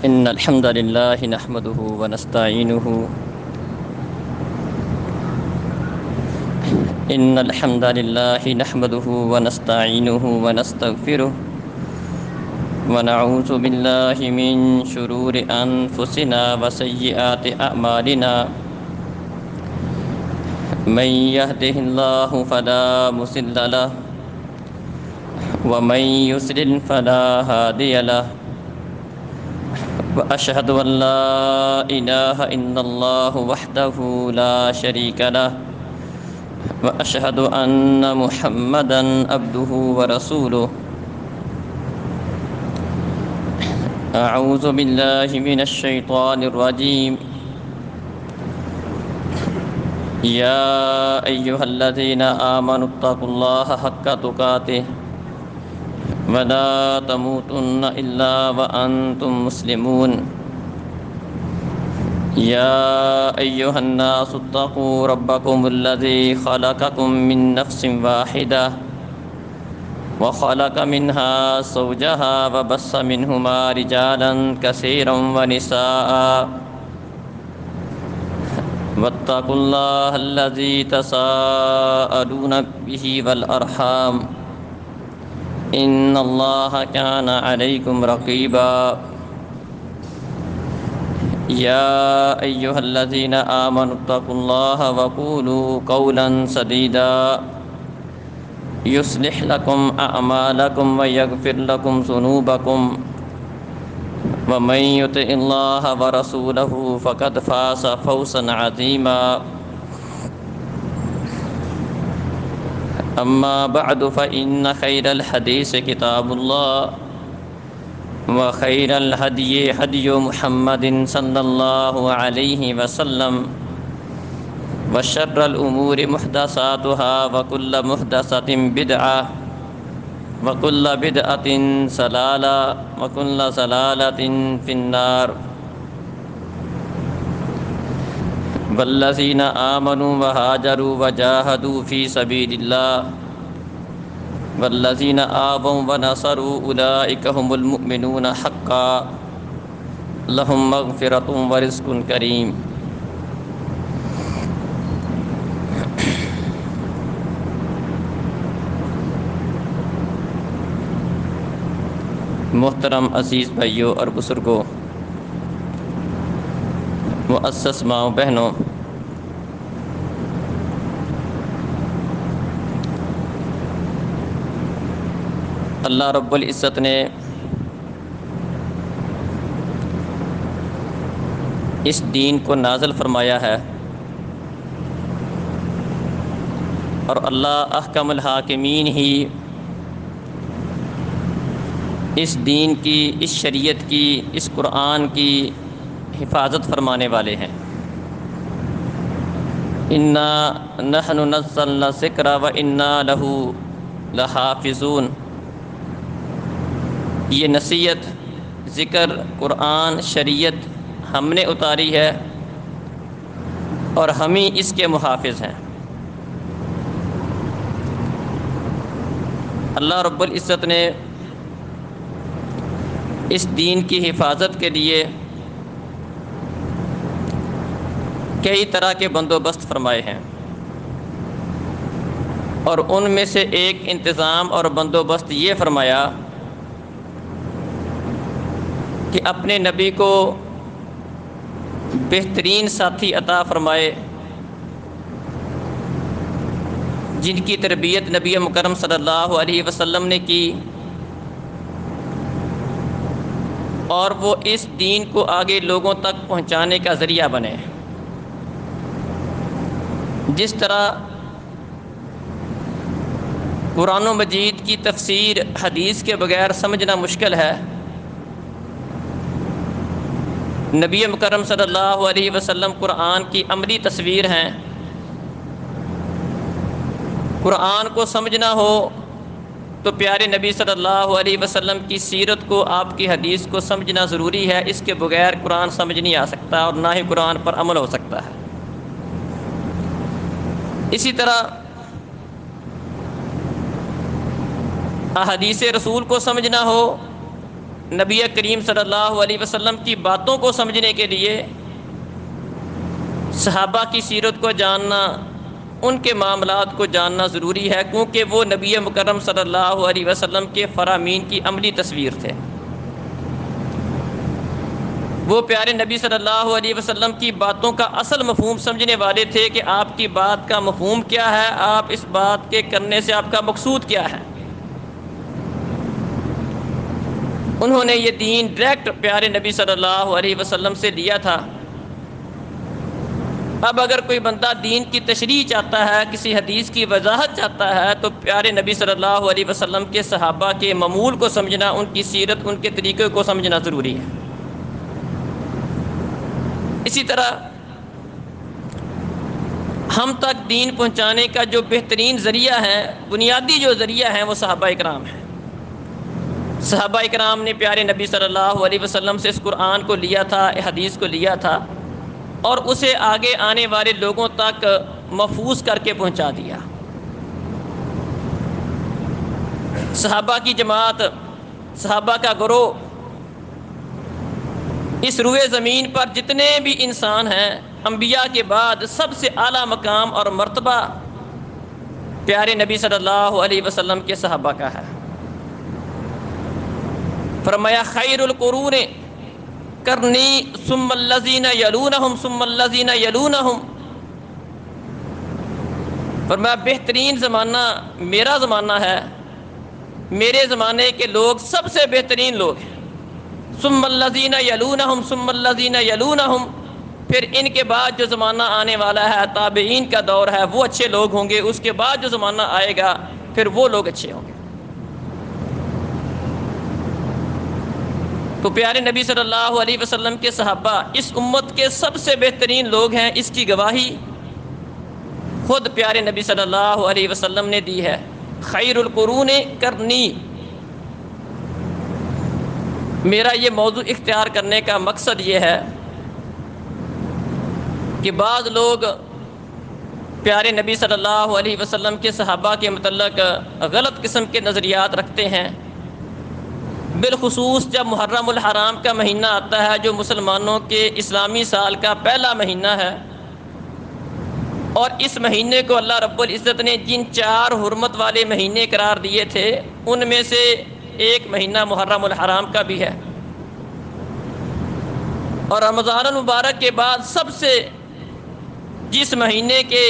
إن الحمد لله نحمده ونستعينه إن الحمد لله نحمده ونستعينه ونستغفره ونعوذ بالله من شرور أنفسنا وسيئات أعمالنا من يهده الله فلا مضل له ومن يضلل فلا هادي له وأشهد أن لا إله إلا الله وحده لا شريك له وأشهد أن محمدًا عبده ورسوله أعوذ بالله من الشيطان الرجيم يا أيها الذين آمنوا اتقوا الله حق تقاته ولا تموتن إلا وأنتم مسلمون يا أيها الناس اتقوا ربكم الذي خلقكم من نفس واحدة وخلق منها زوجها وبث منهما رجالا كثيرا ونساء واتقوا الله الذي تساءلون به والأرحام إن الله كان عليكم رقيبا يا أيها الذين آمنوا اتقوا الله وقولوا قولا سديدا يصلح لكم أعمالكم ويغفر لكم ذنوبكم ومن يطع الله ورسوله فقد فاز فوزا عظيما أما بعد فإن خير الحديث كتاب الله وخير الهدي هدي محمد صلى الله عليه وسلم وشر الأمور محدثاتها وكل محدثة بدعة وكل بدعة ضلالة وكل ضلالة في النار والذين آمنوا وهاجروا وجاهدوا في سبيل الله والذين آووا ونصروا أولئك هم المؤمنون حقا لهم مغفرة ورزق كريم. محترم عزیز بھائیوں اور بزرگوں، معزز ماؤں بہنوں، اللہ رب العزت نے اس دین کو نازل فرمایا ہے، اور اللہ احکم الحاکمین ہی اس دین کی، اس شریعت کی، اس قرآن کی حفاظت فرمانے والے ہیں۔ انا نحن نزلنا الذکر وانا لہ لحافظون۔ یہ نصیحت، ذکر، قرآن، شریعت ہم نے اتاری ہے اور ہم ہی اس کے محافظ ہیں۔ اللہ رب العزت نے اس دین کی حفاظت کے لیے کئی طرح کے بندوبست فرمائے ہیں، اور ان میں سے ایک انتظام اور بندوبست یہ فرمایا کہ اپنے نبی کو بہترین ساتھی عطا فرمائے جن کی تربیت نبی مکرم صلی اللہ علیہ وسلم نے کی، اور وہ اس دین کو آگے لوگوں تک پہنچانے کا ذریعہ بنے۔ جس طرح قرآن و مجید کی تفسیر حدیث کے بغیر سمجھنا مشکل ہے، نبی مکرم صلی اللہ علیہ وسلم قرآن کی عملی تصویر ہیں۔ قرآن کو سمجھنا ہو تو پیارے نبی صلی اللہ علیہ وسلم کی سیرت کو، آپ کی حدیث کو سمجھنا ضروری ہے۔ اس کے بغیر قرآن سمجھ نہیں آ سکتا اور نہ ہی قرآن پر عمل ہو سکتا ہے۔ اسی طرح احادیث رسول کو سمجھنا ہو نبی کریم صلی اللہ علیہ وسلم کی باتوں کو سمجھنے کے لیے صحابہ کی سیرت کو جاننا، ان کے معاملات کو جاننا ضروری ہے، کیونکہ وہ نبی مکرم صلی اللہ علیہ وسلم کے فرامین کی عملی تصویر تھے۔ وہ پیارے نبی صلی اللہ علیہ وسلم کی باتوں کا اصل مفہوم سمجھنے والے تھے کہ آپ کی بات کا مفہوم کیا ہے، آپ اس بات کے کرنے سے آپ کا مقصود کیا ہے۔ انہوں نے یہ دین ڈائریکٹ پیارے نبی صلی اللہ علیہ وسلم سے لیا تھا۔ اب اگر کوئی بندہ دین کی تشریح چاہتا ہے، کسی حدیث کی وضاحت چاہتا ہے، تو پیارے نبی صلی اللہ علیہ وسلم کے صحابہ کے معمول کو سمجھنا، ان کی سیرت، ان کے طریقے کو سمجھنا ضروری ہے۔ اسی طرح ہم تک دین پہنچانے کا جو بہترین ذریعہ ہے، بنیادی جو ذریعہ ہیں، وہ صحابہ اکرام ہیں۔ صحابہ اکرام نے پیارے نبی صلی اللہ علیہ وسلم سے اس قرآن کو لیا تھا، حدیث کو لیا تھا، اور اسے آگے آنے والے لوگوں تک محفوظ کر کے پہنچا دیا۔ صحابہ کی جماعت، صحابہ کا گروہ، اس روئے زمین پر جتنے بھی انسان ہیں، انبیاء کے بعد سب سے اعلیٰ مقام اور مرتبہ پیارے نبی صلی اللہ علیہ وسلم کے صحابہ کا ہے۔ فرمایا خیر القرون کرنی ثم الذین یلونہم ثم الذین یلونہم، فرمایا بہترین زمانہ میرا زمانہ ہے، میرے زمانے کے لوگ سب سے بہترین لوگ ہیں۔ ثم الذین یلونہم ثم الذین یلونہم، پھر ان کے بعد جو زمانہ آنے والا ہے، تابعین کا دور ہے، وہ اچھے لوگ ہوں گے، اس کے بعد جو زمانہ آئے گا پھر وہ لوگ اچھے ہوں گے۔ تو پیارے نبی صلی اللہ علیہ وسلم کے صحابہ اس امت کے سب سے بہترین لوگ ہیں، اس کی گواہی خود پیارے نبی صلی اللہ علیہ وسلم نے دی ہے۔ خیر القرون کرنی، میرا یہ موضوع اختیار کرنے کا مقصد یہ ہے کہ بعض لوگ پیارے نبی صلی اللہ علیہ وسلم کے صحابہ کے متعلق غلط قسم کے نظریات رکھتے ہیں، بالخصوص جب محرم الحرام کا مہینہ آتا ہے، جو مسلمانوں کے اسلامی سال کا پہلا مہینہ ہے، اور اس مہینے کو اللہ رب العزت نے جن 4 حرمت والے مہینے قرار دیے تھے، ان میں سے ایک مہینہ محرم الحرام کا بھی ہے، اور رمضان المبارک کے بعد سب سے جس مہینے کے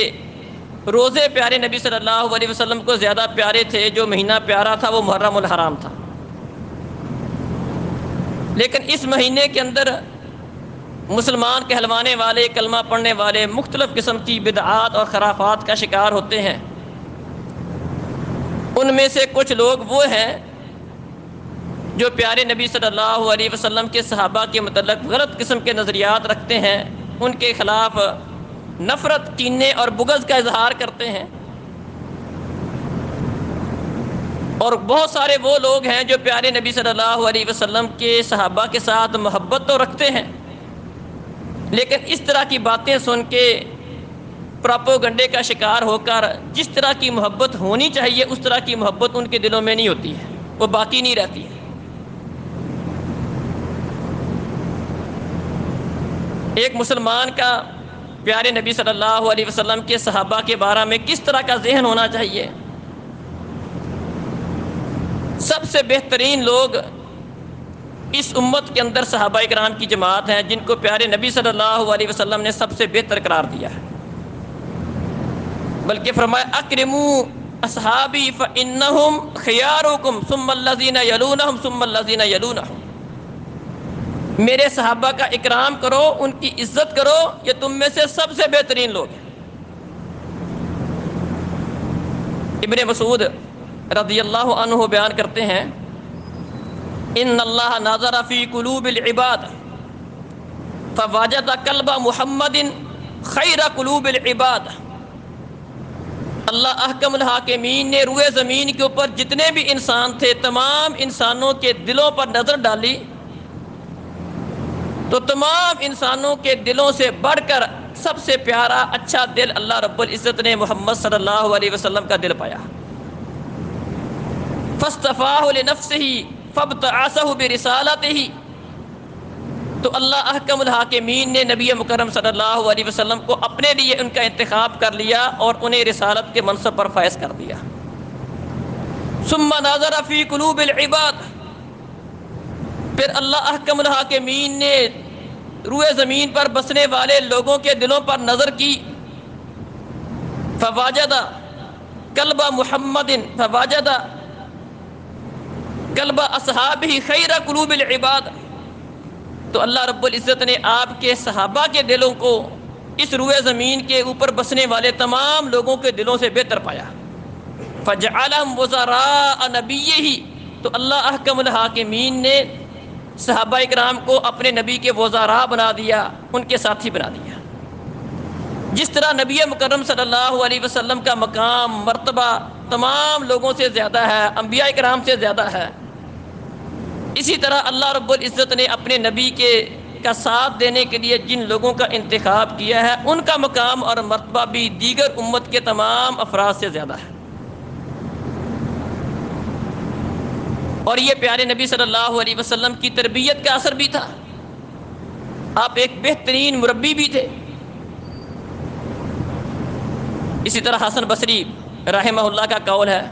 روزے پیارے نبی صلی اللہ علیہ وسلم کو زیادہ پیارے تھے، جو مہینہ پیارا تھا، وہ محرم الحرام تھا۔ لیکن اس مہینے کے اندر مسلمان کہلوانے والے، کلمہ پڑھنے والے مختلف قسم کی بدعات اور خرافات کا شکار ہوتے ہیں۔ ان میں سے کچھ لوگ وہ ہیں جو پیارے نبی صلی اللہ علیہ وسلم کے صحابہ کے متعلق غلط قسم کے نظریات رکھتے ہیں، ان کے خلاف نفرت، کینے اور بغض کا اظہار کرتے ہیں، اور بہت سارے وہ لوگ ہیں جو پیارے نبی صلی اللہ علیہ وسلم کے صحابہ کے ساتھ محبت تو رکھتے ہیں، لیکن اس طرح کی باتیں سن کے پراپوگنڈے کا شکار ہو کر جس طرح کی محبت ہونی چاہیے اس طرح کی محبت ان کے دلوں میں نہیں ہوتی ہے، وہ باقی نہیں رہتی ہے۔ ایک مسلمان کا پیارے نبی صلی اللہ علیہ وسلم کے صحابہ کے بارے میں کس طرح کا ذہن ہونا چاہیے؟ سب سے بہترین لوگ اس امت کے اندر صحابہ اکرام کی جماعت ہیں، جن کو پیارے نبی صلی اللہ علیہ وسلم نے سب سے بہتر قرار دیا ہے، بلکہ فرمایا اکرموا اصحابی فانہم خیارکم ثم الذین یلونہم ثم الذین یلونہم، میرے صحابہ کا اکرام کرو، ان کی عزت کرو، یہ تم میں سے سب سے بہترین لوگ ہیں۔ ابن مسعود رضی اللہ عنہ بیان کرتے ہیں، ان اللہ نظر فی قلوب العباد فوجد قلب محمد خیر قلوب العباد، اللہ احکم الحاکمین نے روئے زمین کے اوپر جتنے بھی انسان تھے، تمام انسانوں کے دلوں پر نظر ڈالی تو تمام انسانوں کے دلوں سے بڑھ کر سب سے پیارا اچھا دل اللہ رب العزت نے محمد صلی اللہ علیہ وسلم کا دل پایا۔ فاصطفاہ لنفسہ فابتعثہ برسالتہ، تو اللہ احکم الحاکمین نے نبی مکرم صلی اللہ علیہ وسلم کو اپنے لیے ان کا انتخاب کر لیا اور انہیں رسالت کے منصب پر فائز کر دیا۔ ثم نظر فی قلوب العباد، پھر اللہ احکم الحاکمین نے روئے زمین پر بسنے والے لوگوں کے دلوں پر نظر کی، فواجد قلب محمد فواجد قلب اصحابہ خیر قلوب العباد، تو اللہ رب العزت نے آپ کے صحابہ کے دلوں کو اس روئے زمین کے اوپر بسنے والے تمام لوگوں کے دلوں سے بہتر پایا۔ فجعلہم وزراء نبیہ، تو اللہ احکم الحاکمین نے صحابہ اکرام کو اپنے نبی کے وزراء بنا دیا، ان کے ساتھی بنا دیا۔ جس طرح نبی مکرم صلی اللہ علیہ وسلم کا مقام مرتبہ تمام لوگوں سے زیادہ ہے، انبیاء اکرام سے زیادہ ہے، اسی طرح اللہ رب العزت نے اپنے نبی کا ساتھ دینے کے لیے جن لوگوں کا انتخاب کیا ہے ان کا مقام اور مرتبہ بھی دیگر امت کے تمام افراد سے زیادہ ہے۔ اور یہ پیارے نبی صلی اللہ علیہ وسلم کی تربیت کا اثر بھی تھا۔ آپ ایک بہترین مربی بھی تھے۔ اسی طرح حسن بصری رحمہ اللہ کا قول ہے،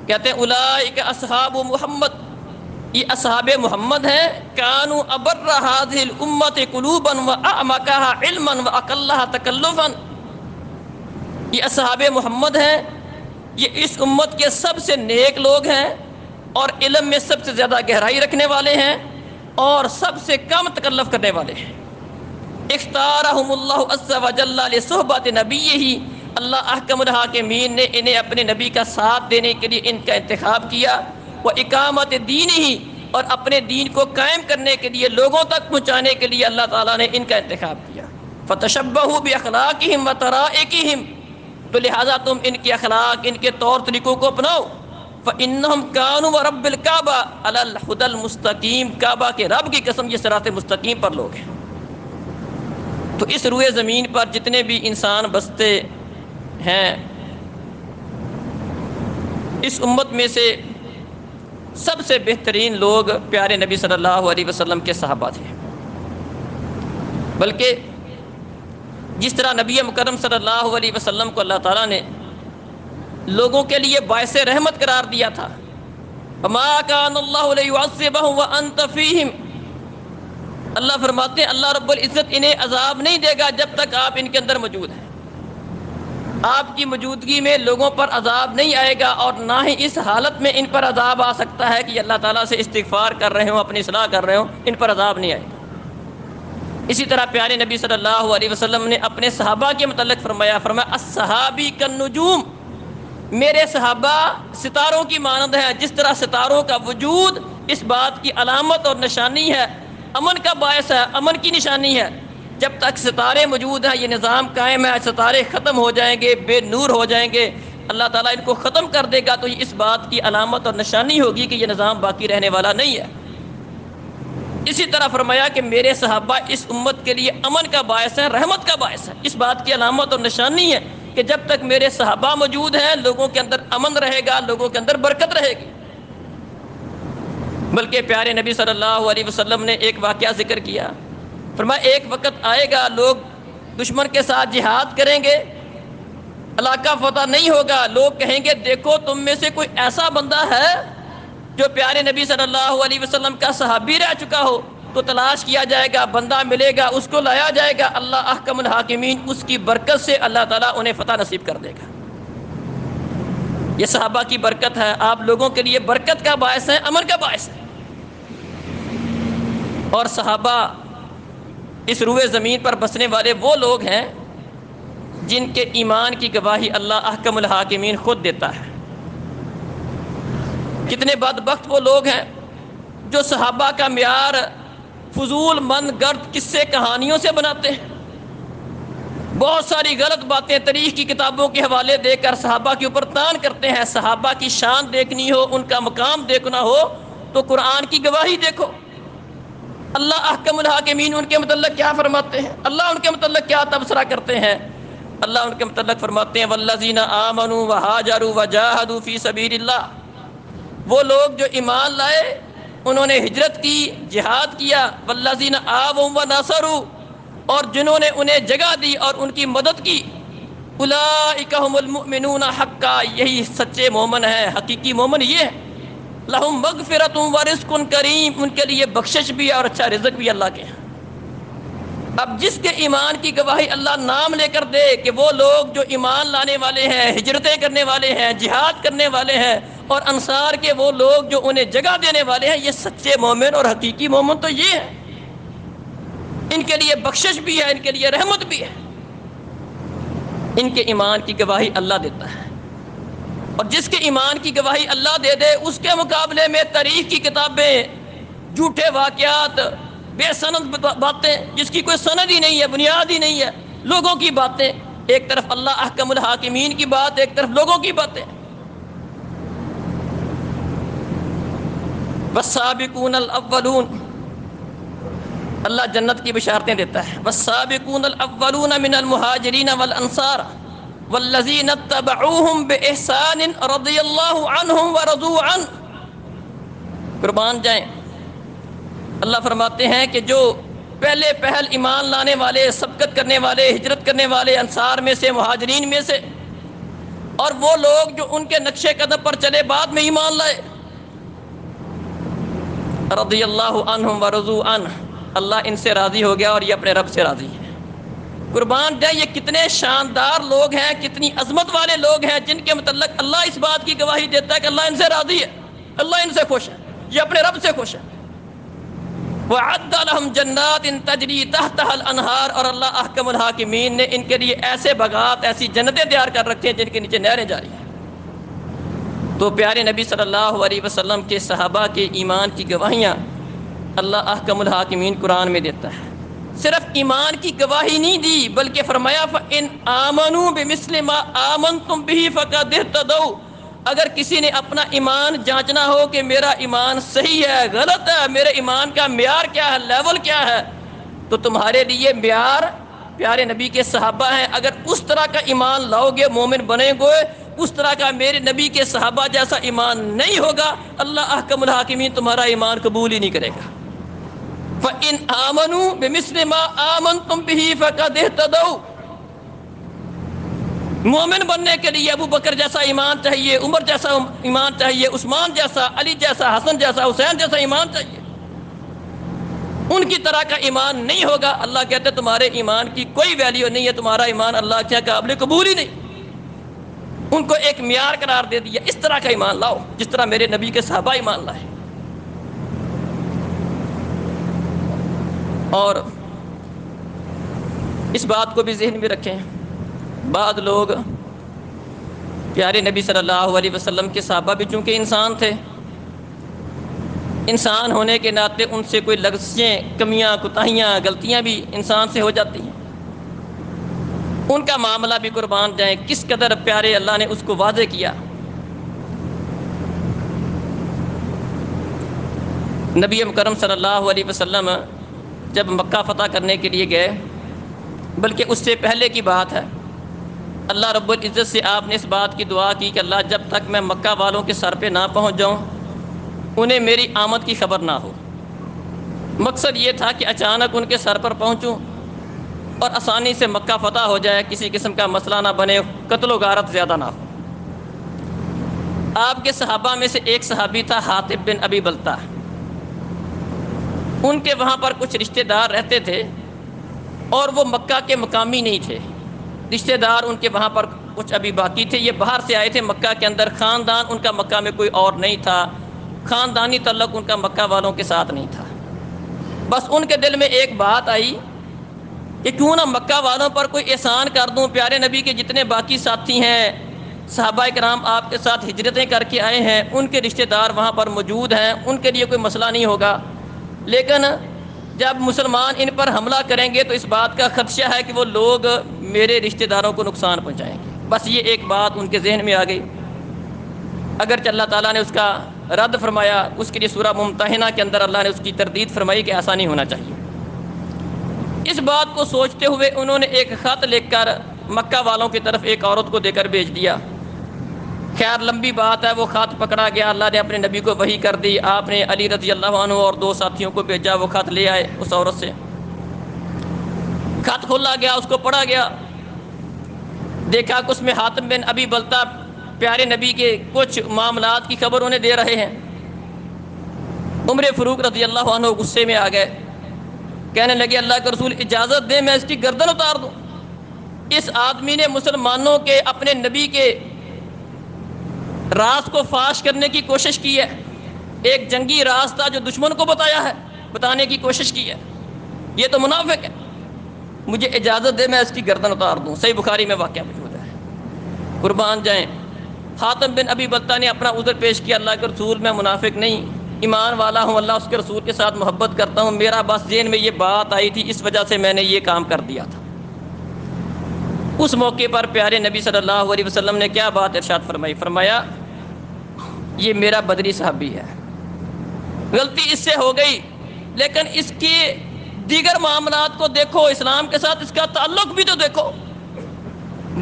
کہتے ہیں اولئک اصحاب محمد، یہ اصحاب محمد ہیں، کانوا ابر هذه الامه قلوبا واعمقها علما واقلها تکلفا، یہ اصحاب محمد ہیں، یہ اس امت کے سب سے نیک لوگ ہیں اور علم میں سب سے زیادہ گہرائی رکھنے والے ہیں اور سب سے کم تکلف کرنے والے ہیں۔ اختارہم اللہ عز وجل لصحبت نبیہ، اللہ احکم الحاکمین نے انہیں اپنے نبی کا ساتھ دینے کے لیے ان کا انتخاب کیا، وإقامت دینہ، اور اپنے دین کو قائم کرنے کے لیے لوگوں تک پہنچانے کے لیے اللہ تعالیٰ نے ان کا انتخاب کیا۔ فتشبہوا باخلاقہم وطرائقہم، تو لہٰذا تم ان کے اخلاق، ان کے طور طریقوں کو اپناؤ۔ فإنہم کانوا ورب الکعبہ علی الہدی المستقیم، کعبہ کے رب کی قسم یہ صراط مستقیم پر لوگ ہیں۔ تو اس روئے زمین پر جتنے بھی انسان بستے ہیں، اس امت میں سے سب سے بہترین لوگ پیارے نبی صلی اللہ علیہ وسلم کے صحابہ تھے۔ بلکہ جس طرح نبی مکرم صلی اللہ علیہ وسلم کو اللہ تعالیٰ نے لوگوں کے لیے باعث رحمت قرار دیا تھا، وَمَا كَانَ اللَّهُ لِيُعَذِّبَهُمْ وَأَنْتَ فِيهِمْ، اللہ فرماتے ہیں اللہ رب العزت انہیں عذاب نہیں دے گا جب تک آپ ان کے اندر موجود ہیں۔ آپ کی موجودگی میں لوگوں پر عذاب نہیں آئے گا، اور نہ ہی اس حالت میں ان پر عذاب آ سکتا ہے کہ اللہ تعالیٰ سے استغفار کر رہے ہوں، اپنی اصلاح کر رہے ہوں، ان پر عذاب نہیں آئے گا۔ اسی طرح پیارے نبی صلی اللہ علیہ وسلم نے اپنے صحابہ کے متعلق فرمایا الصحابی کالنجوم، میرے صحابہ ستاروں کی مانند ہیں۔ جس طرح ستاروں کا وجود اس بات کی علامت اور نشانی ہے، امن کا باعث ہے، امن کی نشانی ہے، جب تک ستارے موجود ہیں یہ نظام قائم ہے، ستارے ختم ہو جائیں گے، بے نور ہو جائیں گے، اللہ تعالیٰ ان کو ختم کر دے گا، تو یہ اس بات کی علامت اور نشانی ہوگی کہ یہ نظام باقی رہنے والا نہیں ہے۔ اسی طرح فرمایا کہ میرے صحابہ اس امت کے لیے امن کا باعث ہے، رحمت کا باعث ہے، اس بات کی علامت اور نشانی ہے کہ جب تک میرے صحابہ موجود ہیں لوگوں کے اندر امن رہے گا، لوگوں کے اندر برکت رہے گی۔ بلکہ پیارے نبی صلی اللہ علیہ وسلم نے ایک واقعہ ذکر کیا، فرمایا ایک وقت آئے گا لوگ دشمن کے ساتھ جہاد کریں گے، علاقہ فتح نہیں ہوگا، لوگ کہیں گے دیکھو تم میں سے کوئی ایسا بندہ ہے جو پیارے نبی صلی اللہ علیہ وسلم کا صحابی رہ چکا ہو، تو تلاش کیا جائے گا، بندہ ملے گا، اس کو لایا جائے گا، اللہ احکم الحاکمین اس کی برکت سے اللہ تعالیٰ انہیں فتح نصیب کر دے گا۔ یہ صحابہ کی برکت ہے، آپ لوگوں کے لیے برکت کا باعث ہے، امن کا باعث ہے۔ اور صحابہ اس روئے زمین پر بسنے والے وہ لوگ ہیں جن کے ایمان کی گواہی اللہ احکم الحاکمین خود دیتا ہے۔ کتنے بدبخت وہ لوگ ہیں جو صحابہ کا معیار فضول من گرد قصے کہانیوں سے بناتے ہیں، بہت ساری غلط باتیں تاریخ کی کتابوں کے حوالے دے کر صحابہ کے اوپر تان کرتے ہیں۔ صحابہ کی شان دیکھنی ہو، ان کا مقام دیکھنا ہو تو قرآن کی گواہی دیکھو، اللہ احکم الحاکمین ان کے متعلق کیا فرماتے ہیں، اللہ ان کے متعلق کیا تبصرہ کرتے ہیں۔ اللہ ان کے متعلق فرماتے ہیں والذین آمنوا وہاجروا وجاہدوا فی سبیل اللہ، وہ لوگ جو ایمان لائے انہوں نے ہجرت کی، جہاد کیا، والذین آووا ونصروا، اور جنہوں نے انہیں جگہ دی اور ان کی مدد کی، اولئک ھم المؤمنون حقا، یہی سچے مومن ہیں، حقیقی مومن یہ ہے، لہم مغفرۃ ورزق کریم، ان کے لیے بخشش بھی ہے اور اچھا رزق بھی اللہ کے ہیں۔ اب جس کے ایمان کی گواہی اللہ نام لے کر دے کہ وہ لوگ جو ایمان لانے والے ہیں، ہجرتیں کرنے والے ہیں، جہاد کرنے والے ہیں، اور انصار کے وہ لوگ جو انہیں جگہ دینے والے ہیں، یہ سچے مومن اور حقیقی مومن تو یہ ہیں، ان کے لیے بخشش بھی ہے، ان کے لیے رحمت بھی ہے، ان کے ایمان کی گواہی اللہ دیتا ہے۔ اور جس کے ایمان کی گواہی اللہ دے دے، اس کے مقابلے میں تاریخ کی کتابیں، جھوٹے واقعات، بے سند باتیں، جس کی کوئی سند ہی نہیں ہے، بنیاد ہی نہیں ہے، لوگوں کی باتیں، ایک طرف اللہ احکم الحاکمین کی بات، ایک طرف لوگوں کی باتیں۔ والسابقون الاولون، اللہ جنت کی بشارتیں دیتا ہے، والسابقون الاولون من المہاجرین والانصار والذین اتبعوہم باحسان رضی اللہ عنہم ورضوا عنہ۔ قربان جائیں، اللہ فرماتے ہیں کہ جو پہلے پہل ایمان لانے والے، سبقت کرنے والے، ہجرت کرنے والے انصار میں سے، مہاجرین میں سے، اور وہ لوگ جو ان کے نقش قدم پر چلے بعد میں ایمان لائے، رضی اللہ عنہم ورضوا عنہ، اللہ ان سے راضی ہو گیا اور یہ اپنے رب سے راضی ہے۔ قربان جائیں، یہ کتنے شاندار لوگ ہیں، کتنی عظمت والے لوگ ہیں جن کے متعلق اللہ اس بات کی گواہی دیتا ہے کہ اللہ ان سے راضی ہے، اللہ ان سے خوش ہے، یہ اپنے رب سے خوش ہے۔ وَعَدَّ لَهُمْ جَنَّاتٍ تَجْرِي تَحْتَهَا الْأَنْهَارُ، اور اللہ احکم الحاکمین نے ان کے لیے ایسے باغات، ایسی جنتیں تیار کر رکھے ہیں جن کے نیچے نہریں جاری ہیں۔ تو پیارے نبی صلی اللہ علیہ وسلم کے صحابہ کے ایمان کی گواہیاں اللہ احکم الحاکمین قرآن میں دیتا ہے۔ صرف ایمان کی گواہی نہیں دی، بلکہ فرمایا فَإِنْ آمَنُوا بِمِثْلِ مَا آمَنْتُمْ بِهِ فَقَدِ اهْتَدَوْا، اگر کسی نے اپنا ایمان جانچنا ہو کہ میرا ایمان صحیح ہے، غلط ہے، میرے ایمان کا معیار کیا ہے، لیول کیا ہے، تو تمہارے لیے معیار پیارے نبی کے صحابہ ہیں۔ اگر اس طرح کا ایمان لاؤ گے، مومن بنیں گے، اس طرح کا میرے نبی کے صحابہ جیسا ایمان نہیں ہوگا، اللہ احکم الحاکمین تمہارا ایمان قبول ہی نہیں کرے گا۔ فَإِنْ آمَنُوا بِمِثْلِ مَا آمَنْتُمْ بِهِ فَقَدِ اهْتَدَوْا، مومن بننے کے لیے ابو بکر جیسا ایمان چاہیے، عمر جیسا ایمان چاہیے، عثمان جیسا، علی جیسا، حسن جیسا، حسین جیسا ایمان چاہیے۔ ان کی طرح کا ایمان نہیں ہوگا، اللہ کہتے تمہارے ایمان کی کوئی ویلیو نہیں ہے، تمہارا ایمان اللہ کے قابل قبول ہی نہیں۔ ان کو ایک معیار قرار دے دیا، اس طرح کا ایمان لاؤ جس طرح میرے نبی کے صحابہ ایمان لائے۔ اور اس بات کو بھی ذہن میں رکھیں، بعض لوگ پیارے نبی صلی اللہ علیہ وسلم کے صحابہ بھی چونکہ انسان تھے، انسان ہونے کے ناطے ان سے کوئی لغزشیں، کمیاں، کوتاہیاں، غلطیاں بھی انسان سے ہو جاتی ہیں۔ ان کا معاملہ بھی قربان جائیں کس قدر پیارے اللہ نے اس کو واضح کیا۔ نبی مکرم صلی اللہ علیہ وسلم جب مکہ فتح کرنے کے لیے گئے، بلکہ اس سے پہلے کی بات ہے، اللہ رب العزت سے آپ نے اس بات کی دعا کی کہ اللہ جب تک میں مکہ والوں کے سر پہ نہ پہنچ جاؤں، انہیں میری آمد کی خبر نہ ہو۔ مقصد یہ تھا کہ اچانک ان کے سر پر پہنچوں اور آسانی سے مکہ فتح ہو جائے، کسی قسم کا مسئلہ نہ بنے، قتل و غارت زیادہ نہ ہو۔ آپ کے صحابہ میں سے ایک صحابی تھا حاطب بن ابی بلتہ، ان کے وہاں پر کچھ رشتہ دار رہتے تھے اور وہ مکہ کے مقامی نہیں تھے، رشتہ دار ان کے وہاں پر کچھ ابھی باقی تھے، یہ باہر سے آئے تھے مکہ کے اندر، خاندان ان کا مکہ میں کوئی اور نہیں تھا، خاندانی تعلق ان کا مکہ والوں کے ساتھ نہیں تھا۔ بس ان کے دل میں ایک بات آئی کہ کیوں نہ مکہ والوں پر کوئی احسان کر دوں، پیارے نبی کے جتنے باقی ساتھی ہیں، صحابہ کرام آپ کے ساتھ ہجرتیں کر کے آئے ہیں، ان کے رشتہ دار وہاں پر موجود ہیں، ان کے لیے کوئی مسئلہ نہیں ہوگا، لیکن جب مسلمان ان پر حملہ کریں گے تو اس بات کا خدشہ ہے کہ وہ لوگ میرے رشتہ داروں کو نقصان پہنچائیں گے۔ بس یہ ایک بات ان کے ذہن میں آ گئی۔ اگرچہ اللہ تعالیٰ نے اس کا رد فرمایا، اس کے لیے سورہ ممتحنہ کے اندر اللہ نے اس کی تردید فرمائی کہ ایسا نہیں ہونا چاہیے۔ اس بات کو سوچتے ہوئے انہوں نے ایک خط لکھ کر مکہ والوں کی طرف ایک عورت کو دے کر بھیج دیا خیر لمبی بات ہے، وہ خط پکڑا گیا، اللہ نے اپنے نبی کو وحی کر دی، آپ نے علی رضی اللہ عنہ اور 2 ساتھیوں کو بھیجا، وہ خط لے آئے اس عورت سے، خط کھولا گیا، اس کو پڑھا گیا، دیکھا کہ اس میں حاتم بن ابی بلتہ پیارے نبی کے کچھ معاملات کی خبر انہیں دے رہے ہیں۔ عمر فاروق رضی اللہ عنہ غصے میں آ گئے، کہنے لگے اللہ کے رسول اجازت دیں میں اس کی گردن اتار دوں۔ اس آدمی نے مسلمانوں کے اپنے نبی کے راز کو فاش کرنے کی کوشش کی ہے، ایک جنگی راز تھا جو دشمن کو بتایا ہے، بتانے کی کوشش کی ہے، یہ تو منافق ہے، مجھے اجازت دے میں اس کی گردن اتار دوں۔ صحیح بخاری میں واقعہ موجود ہے، قربان جائیں۔ حاتم بن ابی بلتہ نے اپنا عذر پیش کیا، اللہ کے رسول میں منافق نہیں، ایمان والا ہوں، اللہ اس کے رسول کے ساتھ محبت کرتا ہوں، میرا بس ذہن میں یہ بات آئی تھی، اس وجہ سے میں نے یہ کام کر دیا تھا۔ اس موقع پر پیارے نبی صلی اللہ علیہ وسلم نے کیا بات ارشاد فرمائی؟ فرمایا یہ میرا بدری صحابی ہے، غلطی اس سے ہو گئی، لیکن اس کے دیگر معاملات کو دیکھو، اسلام کے ساتھ اس کا تعلق بھی تو دیکھو،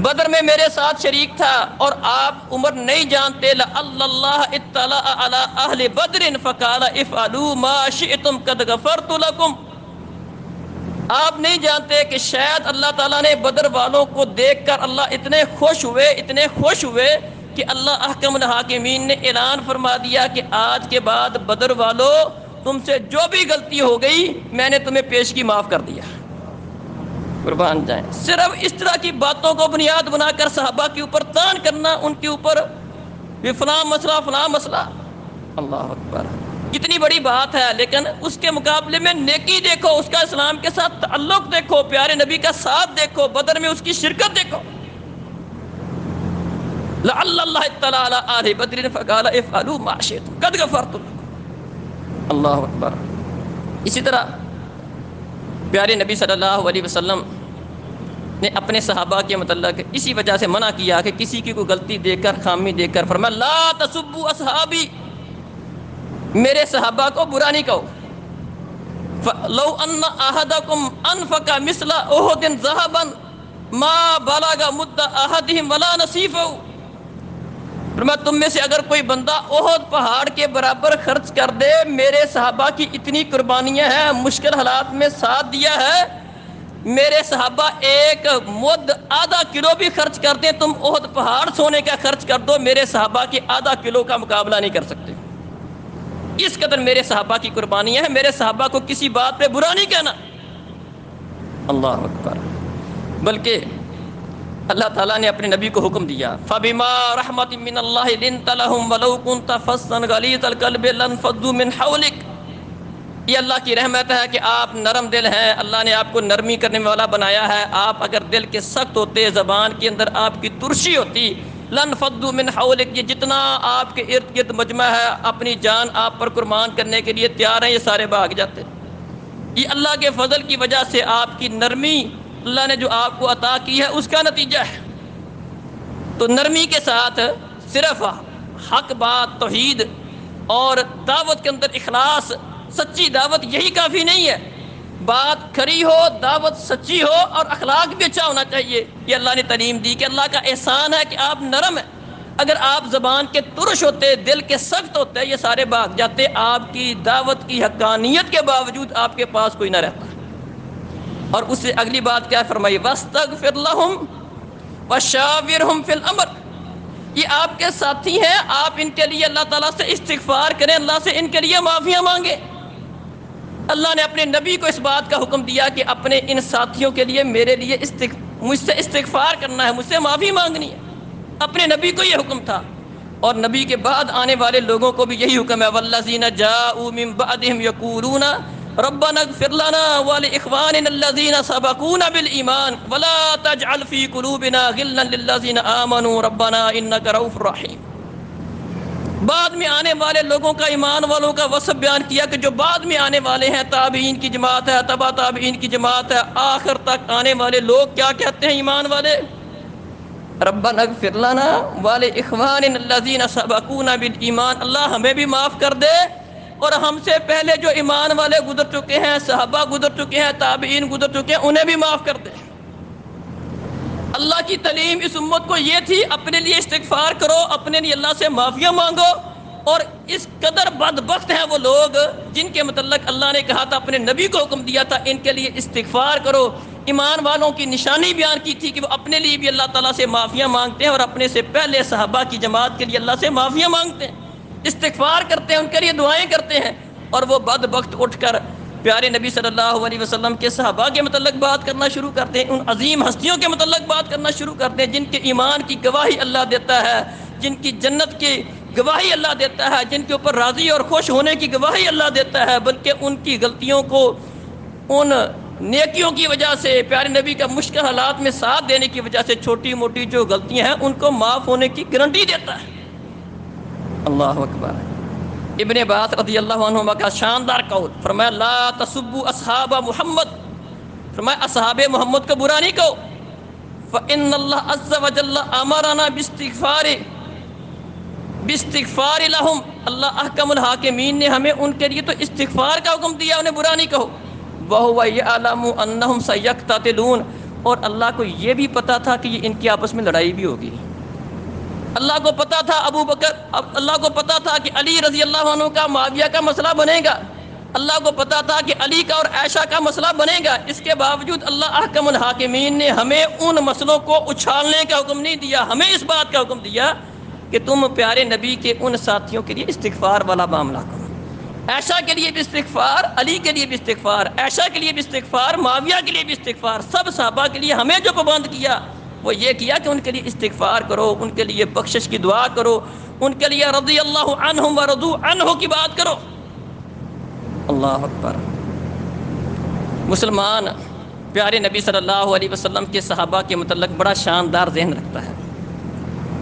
بدر میں میرے ساتھ شریک تھا، اور آپ عمر نہیں جانتے لعل اللہ اطلع علی اہل بدر فقال افعلوا ما شئتم قد غفرت لکم۔ آپ نہیں جانتے کہ شاید اللہ تعالیٰ نے بدر والوں کو دیکھ کر اللہ اتنے خوش ہوئے کہ اللہ احکم الحاکمین نے اعلان فرما دیا کہ آج کے بعد بدر والوں تم سے جو بھی غلطی ہو گئی میں نے تمہیں پیشگی معاف کر دیا۔ قربان جائیں، صرف اس طرح کی باتوں کو بنیاد بنا کر صحابہ کے اوپر تان کرنا، ان کے اوپر فلاں مسئلہ، اللہ اکبر، کتنی بڑی بات ہے، لیکن اس کے مقابلے میں نیکی دیکھو، اس کا اسلام کے ساتھ تعلق دیکھو، پیارے نبی کا ساتھ دیکھو، بدر میں اس کی شرکت دیکھو۔ لعل اللہ اطلع علی اہل بدر فقال افعلوا ما شئتم قد غفرت لکم، اللہ اکبر۔ اسی طرح پیارے نبی صلی اللہ علیہ وسلم نے اپنے صحابہ کے متعلق اسی وجہ سے منع کیا کہ کسی کی کوئی غلطی دیکھ کر، خامی دیکھ کر فرمایا لا تسبوا اصحابی، میرے صحابہ کو برا نہیں کہو، لو ان احدکم انفق مثل احد ذهبا ما بلغ مد احدهم ولا نصیفہ، فرمایا تم میں سے اگر کوئی بندہ احد پہاڑ کے برابر خرچ کر دے، میرے صحابہ کی اتنی قربانیاں ہیں، مشکل حالات میں ساتھ دیا ہے، میرے صحابہ ایک مد آدھا کلو بھی خرچ کر دیں، تم احد پہاڑ سونے کا خرچ کر دو، میرے صحابہ کی آدھا کلو کا مقابلہ نہیں کر سکتے۔ اس قدر میرے صحابہ کی قربانیاں ہیں، میرے صحابہ کو کسی بات پہ برا نہیں کہنا، اللہ اکبر۔ بلکہ اللہ تعالیٰ نے اپنے نبی کو حکم دیا فَبِمَا رَحْمَةٍ مِّنَ اللَّهِ لِنْتَ لَهُمْ وَلَوْ كُنْتَ فَظًّا غَلِيظَ الْقَلْبِ لَانفَضُّوا مِنْ حَوْلِكَ۔ یہ اللہ کی رحمت ہے کہ آپ نرم دل ہیں، اللہ نے آپ کو نرمی کرنے والا بنایا ہے، آپ اگر دل کے سخت ہوتے، زبان کے اندر آپ کی ترشی ہوتی، لَانفَضُّوا مِنْ حَوْلِكَ، یہ جتنا آپ کے ارد گرد مجمع ہے اپنی جان آپ پر قربان کرنے کے لیے تیار ہیں، یہ سارے بھاگ جاتے۔ یہ اللہ کے فضل کی وجہ سے آپ کی نرمی اللہ نے جو آپ کو عطا کی ہے اس کا نتیجہ ہے۔ تو نرمی کے ساتھ صرف حق بات، توحید اور دعوت کے اندر اخلاص، سچی دعوت یہی کافی نہیں ہے، بات کھری ہو، دعوت سچی ہو اور اخلاق بھی اچھا ہونا چاہیے۔ یہ اللہ نے تعلیم دی کہ اللہ کا احسان ہے کہ آپ نرم ہیں، اگر آپ زبان کے ترش ہوتے، دل کے سخت ہوتے، یہ سارے بھاگ جاتے، آپ کی دعوت کی حقانیت کے باوجود آپ کے پاس کوئی نہ رہتا۔ اور اس سے اگلی بات کیا فرمائی وَاسْتَغْفِرْ لَهُمْ وَشَاوِرْهُمْ فِي الْأَمْرِ، یہ آپ کے ساتھی ہیں، آپ ان کے لیے اللہ تعالیٰ سے استغفار کریں، اللہ سے ان کے لیے معافیاں مانگیں۔ اللہ نے اپنے نبی کو اس بات کا حکم دیا کہ اپنے ان ساتھیوں کے لیے میرے لیے مجھ سے استغفار کرنا ہے، مجھ سے معافی مانگنی ہے، اپنے نبی کو یہ حکم تھا، اور نبی کے بعد آنے والے لوگوں کو بھی یہی حکم ہے وَالَّذِينَ جَاءُوا مِن بَعْدِهِمْ يَقُولُونَ رَبَّنَا اغْفِرْ لَنَا وَلِإِخْوَانِنَا الَّذِينَ سَبَقُونَا بِالْإِيمَانِ وَلَا تَجْعَلْ فِي قُلُوبِنَا غِلًّا لِلَّذِينَ آمَنُوا رَبَّنَا إِنَّكَ رَءُوفٌ رَحِيمٌ۔ بعد میں آنے والے لوگوں کا، ایمان والوں کا وصف بیان کیا کہ جو بعد میں آنے والے ہیں، تابعین کی جماعت ہے، تبع تابعین کی جماعت ہے، آخر تک آنے والے لوگ کیا کہتے ہیں ایمان والے؟ ربنا اغفر لنا ولإخواننا الذين سبقونا بالایمان، اللہ ہمیں بھی معاف کر دے اور ہم سے پہلے جو ایمان والے گزر چکے ہیں، صحابہ گزر چکے ہیں، تابعین گزر چکے ہیں، انہیں بھی معاف کر دے۔ اللہ کی تعلیم اس امت کو یہ تھی اپنے لیے استغفار کرو، اپنے لیے اللہ سے معافیاں مانگو، اور اس قدر بدبخت ہیں وہ لوگ جن کے متعلق اللہ نے کہا تھا، اپنے نبی کو حکم دیا تھا ان کے لیے استغفار کرو۔ ایمان والوں کی نشانی بیان کی تھی کہ وہ اپنے لیے بھی اللہ تعالیٰ سے معافیاں مانگتے ہیں اور اپنے سے پہلے صحابہ کی جماعت کے لیے اللہ سے معافیاں مانگتے ہیں، استغفار کرتے ہیں، ان کے لیے دعائیں کرتے ہیں، اور وہ بدبخت اٹھ کر پیارے نبی صلی اللہ علیہ وسلم کے صحابہ کے متعلق بات کرنا شروع کرتے ہیں، ان عظیم ہستیوں کے متعلق بات کرنا شروع کرتے ہیں جن کے ایمان کی گواہی اللہ دیتا ہے، جن کی جنت کی گواہی اللہ دیتا ہے، جن کے اوپر راضی اور خوش ہونے کی گواہی اللہ دیتا ہے، بلکہ ان کی غلطیوں کو ان نیکیوں کی وجہ سے، پیارے نبی کا مشکل حالات میں ساتھ دینے کی وجہ سے چھوٹی موٹی جو غلطیاں ہیں ان کو معاف ہونے کی گارنٹی دیتا ہے۔ اللہ اکبر۔ ابن عباس رضی اللہ عنہما کا شاندار قول، فرمایا لا تسبوا اصحاب محمد، فرمایا اصحاب محمد کو برا نہیں کہو، فإن اللہ عز وجل امرنا باستغفار لهم، اللہ احکم الحاکمین نے ہمیں ان کے لیے تو استغفار کا حکم دیا، انہیں برا نہیں کہو۔ وَهُوَ يَعْلَمُ أَنَّهُمْ سَيَقْتَتِلُونَ، اور اللہ کو یہ بھی پتا تھا کہ یہ ان کی آپس میں لڑائی بھی ہوگی۔ اللہ کو پتا تھا اللہ کو پتا تھا کہ علی رضی اللہ عنہ کا معاویہ کا مسئلہ بنے گا، اللہ کو پتا تھا کہ علی کا اور عائشہ کا مسئلہ بنے گا، اس کے باوجود اللہ احکم الحاکمین نے ہمیں ان مسئلوں کو اچھالنے کا حکم نہیں دیا، ہمیں اس بات کا حکم دیا کہ تم پیارے نبی کے ان ساتھیوں کے لیے استغفار والا معاملہ کرو، عائشہ کے لیے بھی استغفار، علی کے لیے بھی استغفار، عائشہ کے لیے بھی استغفار، معاویہ کے لیے بھی استغفار، سب صحابہ کے لیے ہمیں جو پابند کیا وہ یہ کیا کہ ان کے لیے استغفار کرو، ان کے لیے بخشش کی دعا کرو، ان کے لیے رضی اللہ عنہم ورضوا عنہ کی بات کرو۔ اللہ اکبر۔ مسلمان پیارے نبی صلی اللہ علیہ وسلم کے صحابہ کے متعلق بڑا شاندار ذہن رکھتا ہے،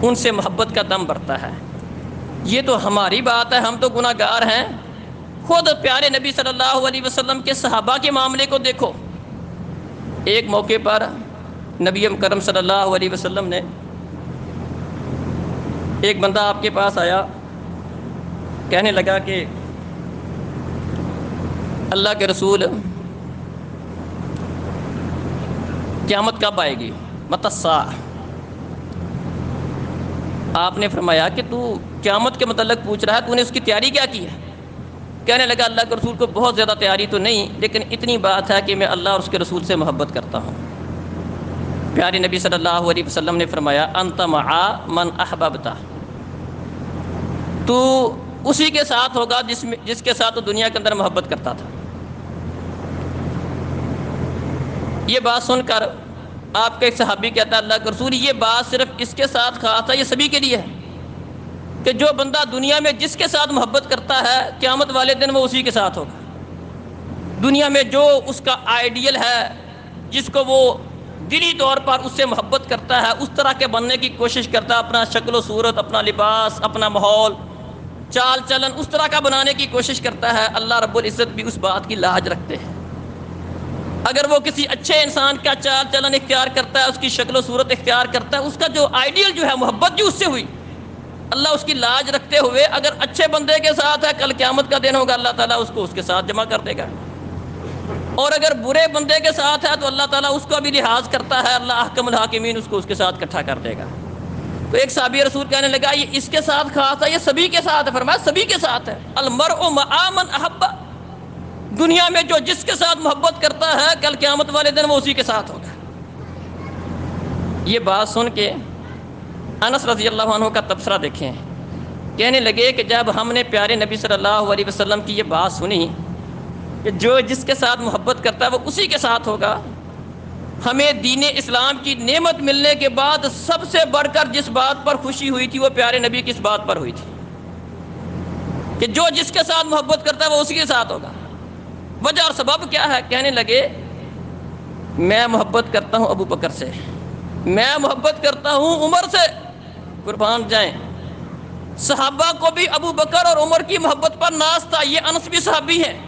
ان سے محبت کا دم بڑھتا ہے۔ یہ تو ہماری بات ہے، ہم تو گناہ گار ہیں، خود پیارے نبی صلی اللہ علیہ وسلم کے صحابہ کے معاملے کو دیکھو۔ ایک موقع پر نبی مکرم صلی اللہ علیہ وسلم نے، ایک بندہ آپ کے پاس آیا، کہنے لگا کہ اللہ کے رسول قیامت کب آئے گی، متی الساعہ۔ آپ نے فرمایا کہ تو قیامت کے متعلق پوچھ رہا ہے، تو نے اس کی تیاری کیا کی ہے؟ کہنے لگا اللہ کے رسول کو بہت زیادہ تیاری تو نہیں، لیکن اتنی بات ہے کہ میں اللہ اور اس کے رسول سے محبت کرتا ہوں۔ پیارے نبی صلی اللہ علیہ وسلم نے فرمایا انت مع من احببت، تو اسی کے ساتھ ہوگا جس کے ساتھ تو دنیا کے اندر محبت کرتا تھا۔ یہ بات سن کر آپ کے ایک صحابی کہتا ہے اللہ کے رسول یہ بات صرف اس کے ساتھ خاص ہے، یہ سبھی کے لیے ہے کہ جو بندہ دنیا میں جس کے ساتھ محبت کرتا ہے قیامت والے دن وہ اسی کے ساتھ ہوگا۔ دنیا میں جو اس کا آئیڈیل ہے، جس کو وہ دلی طور پر اس سے محبت کرتا ہے، اس طرح کے بننے کی کوشش کرتا ہے، اپنا شکل و صورت، اپنا لباس، اپنا ماحول، چال چلن اس طرح کا بنانے کی کوشش کرتا ہے، اللہ رب العزت بھی اس بات کی لاج رکھتے ہیں۔ اگر وہ کسی اچھے انسان کا چال چلن اختیار کرتا ہے، اس کی شکل و صورت اختیار کرتا ہے، اس کا جو آئیڈیل جو ہے محبت جو اس سے ہوئی، اللہ اس کی لاج رکھتے ہوئے اگر اچھے بندے کے ساتھ ہے، کل قیامت کا دن ہوگا اللہ تعالیٰ اس کو اس کے ساتھ جمع کر دے گا، اور اگر برے بندے کے ساتھ ہے تو اللہ تعالیٰ اس کو بھی لحاظ کرتا ہے، اللہ احکم الحاکمین اس کو اس کے ساتھ اکٹھا کر دے گا۔ تو ایک صحابی رسول کہنے لگا یہ اس کے ساتھ خاص ہے، یہ سبھی کے ساتھ ہے؟ فرمایا سبھی کے ساتھ ہے، المرء مع من احب، دنیا میں جو جس کے ساتھ محبت کرتا ہے کل قیامت والے دن وہ اسی کے ساتھ ہوگا۔ یہ بات سن کے انس رضی اللہ عنہ کا تبصرہ دیکھیں، کہنے لگے کہ جب ہم نے پیارے نبی صلی اللہ علیہ وسلم کی یہ بات سنی کہ جو جس کے ساتھ محبت کرتا ہے وہ اسی کے ساتھ ہوگا، ہمیں دین اسلام کی نعمت ملنے کے بعد سب سے بڑھ کر جس بات پر خوشی ہوئی تھی وہ پیارے نبی کی اس بات پر ہوئی تھی کہ جو جس کے ساتھ محبت کرتا ہے وہ اسی کے ساتھ ہوگا۔ وجہ اور سبب کیا ہے؟ کہنے لگے میں محبت کرتا ہوں ابو بکر سے، میں محبت کرتا ہوں عمر سے، قربان جائیں۔ صحابہ کو بھی ابو بکر اور عمر کی محبت پر ناز تھا، یہ انس بھی صحابی ہیں،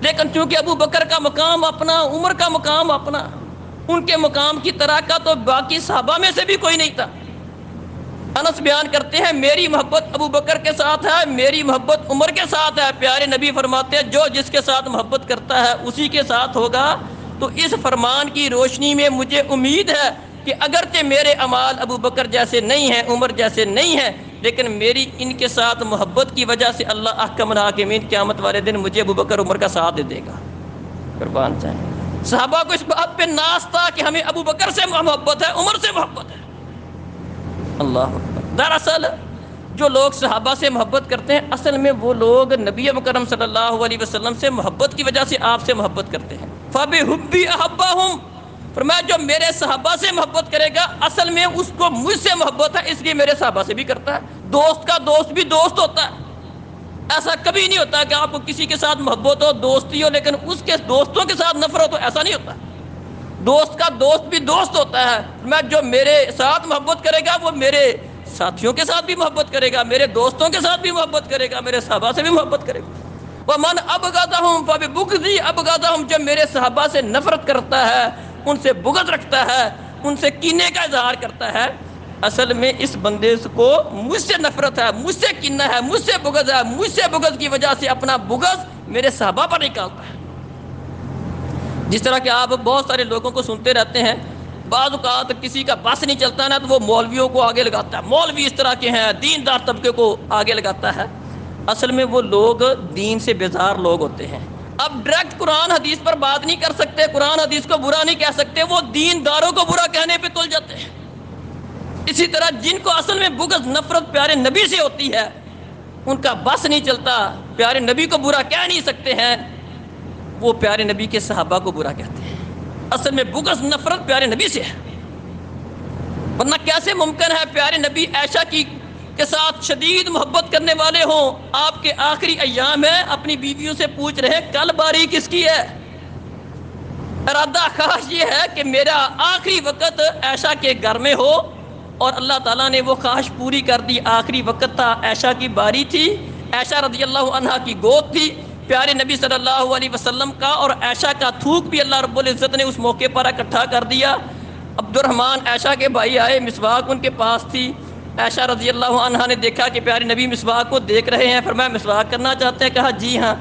لیکن چونکہ ابو بکر کا مقام اپنا، عمر کا مقام اپنا، ان کے مقام کی طرح کا تو باقی صحابہ میں سے بھی کوئی نہیں تھا۔ انس بیان کرتے ہیں میری محبت ابو بکر کے ساتھ ہے، میری محبت عمر کے ساتھ ہے۔ پیارے نبی فرماتے ہیں جو جس کے ساتھ محبت کرتا ہے اسی کے ساتھ ہوگا۔ تو اس فرمان کی روشنی میں مجھے امید ہے کہ اگرچہ میرے اعمال ابو بکر جیسے نہیں ہیں، عمر جیسے نہیں ہیں، لیکن میری ان کے ساتھ محبت کی وجہ سے اللہ احکم الحاکمین قیامت والے دن مجھے ابو بکر عمر کا ساتھ دے گا۔ قربان جائیں، صحابہ کو اس بات پہ ناز تھا کہ ہمیں ابو بکر سے محبت ہے، عمر سے محبت ہے۔ اللہ اکبر۔ دراصل جو لوگ صحابہ سے محبت کرتے ہیں، اصل میں وہ لوگ نبی مکرم صلی اللہ علیہ وسلم سے محبت کی وجہ سے آپ سے محبت کرتے ہیں۔ فَبِحُبِّ أَحَبَّهُمْ، فرمایا جو میرے صحابہ سے محبت کرے گا اصل میں اس کو مجھ سے محبت ہے، اس لیے میرے صحابہ سے بھی کرتا ہے۔ دوست کا دوست بھی دوست ہوتا ہے، ایسا کبھی نہیں ہوتا کہ آپ کو کسی کے ساتھ محبت ہو، دوستی ہو، لیکن اس کے دوستوں کے ساتھ نفرت ہو، ایسا نہیں ہوتا۔ دوست کا دوست بھی دوست ہوتا ہے۔ میں جو میرے ساتھ محبت کرے گا وہ میرے ساتھیوں کے ساتھ بھی محبت کرے گا، میرے دوستوں کے ساتھ بھی محبت کرے گا، میرے صحابہ سے بھی محبت کرے گا۔ وَمَنْ أَبْغَضَهُمْ فَبِبُغْضِهِ أَبْغَضَهُمْ، جو میرے صحابہ سے نفرت کرتا ہے، ان سے بغض رکھتا ہے، ان سے کینے کا اظہار کرتا ہے، اصل میں اس بندے کو مجھ سے نفرت ہے، مجھ سے کینہ ہے، مجھ سے بغض ہے، مجھ سے بغض کی وجہ سے اپنا بغض میرے صحابہ پر نکالتا ہے۔ جس طرح کہ آپ بہت سارے لوگوں کو سنتے رہتے ہیں، بعض اوقات کسی کا بس نہیں چلتا نا تو وہ مولویوں کو آگے لگاتا ہے، مولوی اس طرح کے ہیں، دیندار طبقے کو آگے لگاتا ہے۔ اصل میں وہ لوگ دین سے بیزار لوگ ہوتے ہیں۔ اب ڈائریکٹ قرآن حدیث پر بات نہیں کر سکتے، قرآن حدیث کو برا نہیں کہہ سکتے، وہ دینداروں کو برا کہنے پہ تل جاتے ہیں۔ اسی طرح جن کو اصل میں بغض نفرت پیارے نبی سے ہوتی ہے، ان کا بس نہیں چلتا، پیارے نبی کو برا کہہ نہیں سکتے ہیں، وہ پیارے نبی کے صحابہ کو برا کہتے ہیں۔ اصل میں بغض نفرت پیارے نبی سے ہے، ورنہ کیسے ممکن ہے پیارے نبی عائشہ کے ساتھ شدید محبت کرنے والے ہوں، آپ کے آخری ایام ہیں، اپنی بیویوں سے پوچھ رہے ہیں کل باری کس کی ہے؟ ارادہ خواہش یہ ہے کہ میرا آخری وقت عائشہ کے گھر میں ہو، اور اللہ تعالیٰ نے وہ خواہش پوری کر دی۔ آخری وقت تھا، عائشہ کی باری تھی، عائشہ رضی اللہ عنہا کی گود تھی، پیارے نبی صلی اللہ علیہ وسلم کا اور عائشہ کا تھوک بھی اللہ رب العزت نے اس موقع پر اکٹھا کر دیا۔ عبد الرحمن عائشہ کے بھائی آئے، مسواک ان کے پاس تھی، عائشہ رضی اللہ عنہا نے دیکھا کہ پیارے نبی مسواک کو دیکھ رہے ہیں، فرمایا مسواک کرنا چاہتے ہیں؟ کہا جی ہاں۔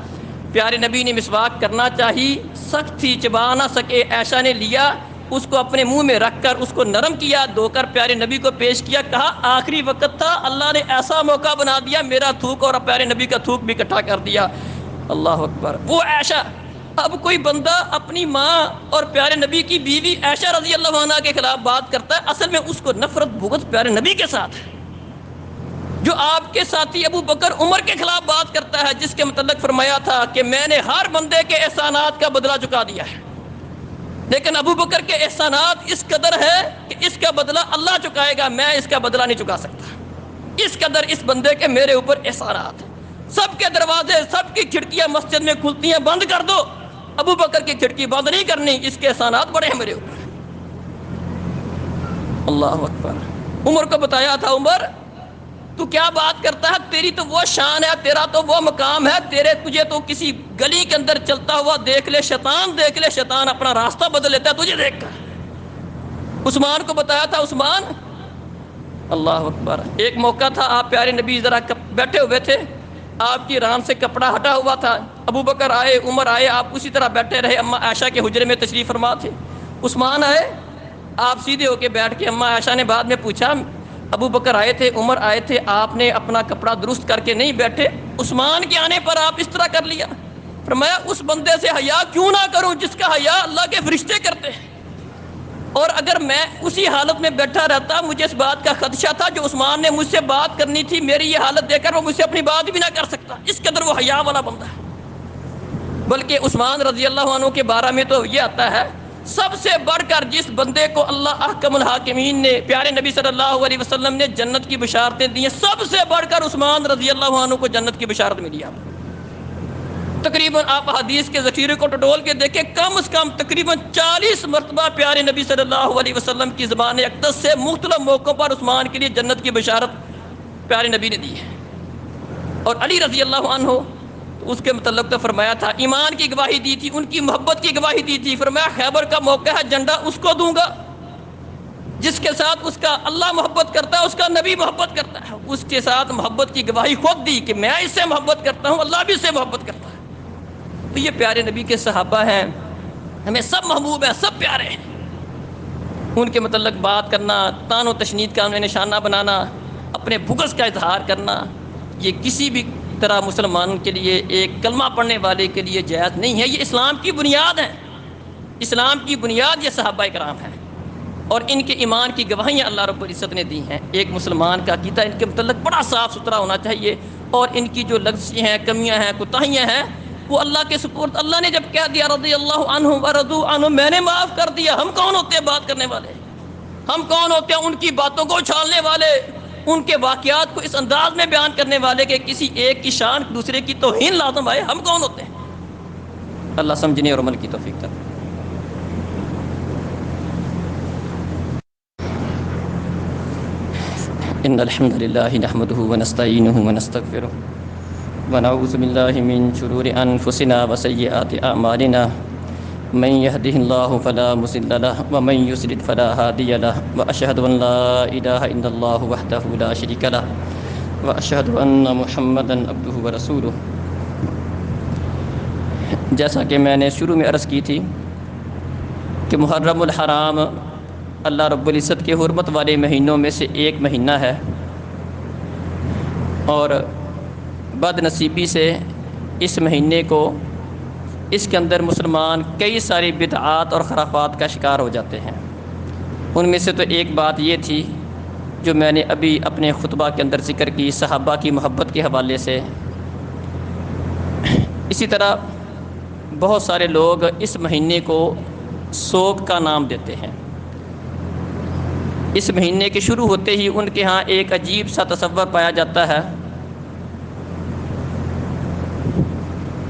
پیارے نبی نے مسواک کرنا چاہی، سخت تھی، چبا نہ سکے، عائشہ نے لیا، اس کو اپنے منہ میں رکھ کر اس کو نرم کیا، دھو کر پیارے نبی کو پیش کیا، کہا آخری وقت تھا، اللہ نے ایسا موقع بنا دیا، میرا تھوک اور پیارے نبی کا تھوک بھی اکٹھا کر دیا۔ اللہ اکبر۔ وہ عائشہ، اب کوئی بندہ اپنی ماں اور پیارے نبی کی بیوی عائشہ رضی اللہ عنہا کے خلاف بات کرتا ہے، اصل میں اس کو نفرت بغض پیارے نبی کے ساتھ ہے۔ جو آپ کے ساتھی ابو بکر عمر کے خلاف بات کرتا ہے، جس کے متعلق فرمایا تھا کہ میں نے ہر بندے کے احسانات کا بدلہ چکا دیا ہے، لیکن ابو بکر کے احسانات اس قدر ہے کہ اس کا بدلہ اللہ چکائے گا، میں اس کا بدلہ نہیں چکا سکتا، اس قدر اس بندے کے میرے اوپر احسانات ہیں۔ سب کے دروازے، سب کی کھڑکیاں مسجد میں کھلتی ہیں، بند کر دو، ابو بکر کی کھڑکی بند نہیں کرنی، اس کے احسانات بڑے ہیں میرے اوپر۔ اللہ اکبر۔ عمر کو بتایا تھا، عمر تو کیا بات کرتا ہے، تیری تو وہ شان ہے، تیرا تو وہ مقام ہے، تجھے تو کسی گلی کے اندر چلتا ہوا دیکھ لے شیطان، دیکھ لے شیطان اپنا راستہ بدل لیتا ہے تجھے دیکھ کر۔ عثمان کو بتایا تھا، عثمان، اللہ اکبر۔ ایک موقع تھا، آپ پیارے نبی ذرا بیٹھے ہوئے تھے، آپ کی ران سے کپڑا ہٹا ہوا تھا، ابو بکر آئے، عمر آئے، آپ اسی طرح بیٹھے رہے، اماں عائشہ کے حجرے میں تشریف فرما تھے۔ عثمان آئے، آپ سیدھے ہو کے بیٹھ کے، اماں عائشہ نے بعد میں پوچھا ابو بکر آئے تھے، عمر آئے تھے، آپ نے اپنا کپڑا درست کر کے نہیں بیٹھے، عثمان کے آنے پر آپ اس طرح کر لیا؟ فرمایا اس بندے سے حیا کیوں نہ کروں جس کا حیا اللہ کے فرشتے کرتے ہیں، اور اگر میں اسی حالت میں بیٹھا رہتا، مجھے اس بات کا خدشہ تھا جو عثمان نے مجھ سے بات کرنی تھی، میری یہ حالت دیکھ کر وہ مجھ سے اپنی بات بھی نہ کر سکتا، اس قدر وہ حیا والا بندہ ہے۔ بلکہ عثمان رضی اللہ عنہ کے بارے میں تو یہ آتا ہے، سب سے بڑھ کر جس بندے کو اللہ احکم الحاکمین نے، پیارے نبی صلی اللہ علیہ وسلم نے جنت کی بشارتیں دی ہیں، سب سے بڑھ کر عثمان رضی اللہ عنہ کو جنت کی بشارت ملی ہے۔ تقریباً آپ حدیث کے ذخیرے کو ٹٹول کے دیکھیں، کم از کم تقریباً 40 مرتبہ پیارے نبی صلی اللہ علیہ وسلم کی زبان اقدس سے مختلف موقعوں پر عثمان کے لیے جنت کی بشارت پیارے نبی نے دی ہے۔ اور علی رضی اللہ عنہ، اس کے متعلق تو فرمایا تھا، ایمان کی گواہی دی تھی، ان کی محبت کی گواہی دی تھی، فرمایا خیبر کا موقع ہے، جھنڈا اس کو دوں گا جس کے ساتھ اس کا اللہ محبت کرتا ہے، اس کا نبی محبت کرتا ہے، اس کے ساتھ محبت کی گواہی خود دی کہ میں اس سے محبت کرتا ہوں، اللہ بھی اس سے محبت کرتا ہے۔ تو یہ پیارے نبی کے صحابہ ہیں، ہمیں سب محبوب ہیں، سب پیارے ہیں۔ ان کے متعلق بات کرنا، طعن و تشنید کا انہیں نشانہ بنانا، اپنے بغض کا اظہار کرنا، یہ کسی بھی طرح مسلمان کے لیے، ایک کلمہ پڑھنے والے کے لیے جائز نہیں ہے۔ یہ اسلام کی بنیاد ہے، اسلام کی بنیاد یہ صحابہ کرام ہیں، اور ان کے ایمان کی گواہیاں اللہ رب العزت نے دی ہیں۔ ایک مسلمان کا عقیدہ ان کے متعلق بڑا صاف ستھرا ہونا چاہیے، اور ان کی جو لغزشیں ہیں، کمیاں ہیں، کوتاہیاں ہیں، وہ اللہ کے سپرد۔ اللہ نے جب کہہ دیا رضی اللہ عنہ ورضوا عنہ، میں نے معاف کر دیا، ہم کون ہوتے ہیں بات کرنے والے؟ ہم کون ہوتے ہیں ان کی باتوں کو اچھالنے والے، ان کے واقعات کو اس انداز میں بیان کرنے والے کہ کسی ایک کی شان دوسرے کی توہین لازم آئے؟ ہم کون ہوتے ہیں؟ اللہ سمجھنے اور عمل کی توفیق دے۔ ان الحمد للہ نحمده ونستعینه ونستغفره ونعوذ باللہ من شرور انفسنا وسیئات اعمالنا، من يهده الله فلا مضل له ومن يضلل فلا هادي له، واشهد ان لا اله الا الله وحده لا شريك له، واشهد ان محمدا عبده ورسوله۔ جیسا کہ میں نے شروع میں عرض کی تھی کہ محرم الحرام اللہ رب العزت کے حرمت والے مہینوں میں سے ایک مہینہ ہے، اور بد نصیبی سے اس مہینے کو، اس کے اندر مسلمان کئی ساری بدعات اور خرافات کا شکار ہو جاتے ہیں۔ ان میں سے تو ایک بات یہ تھی جو میں نے ابھی اپنے خطبہ کے اندر ذکر کی، صحابہ کی محبت کے حوالے سے۔ اسی طرح بہت سارے لوگ اس مہینے کو سوگ کا نام دیتے ہیں۔ اس مہینے کے شروع ہوتے ہی ان کے ہاں ایک عجیب سا تصور پایا جاتا ہے،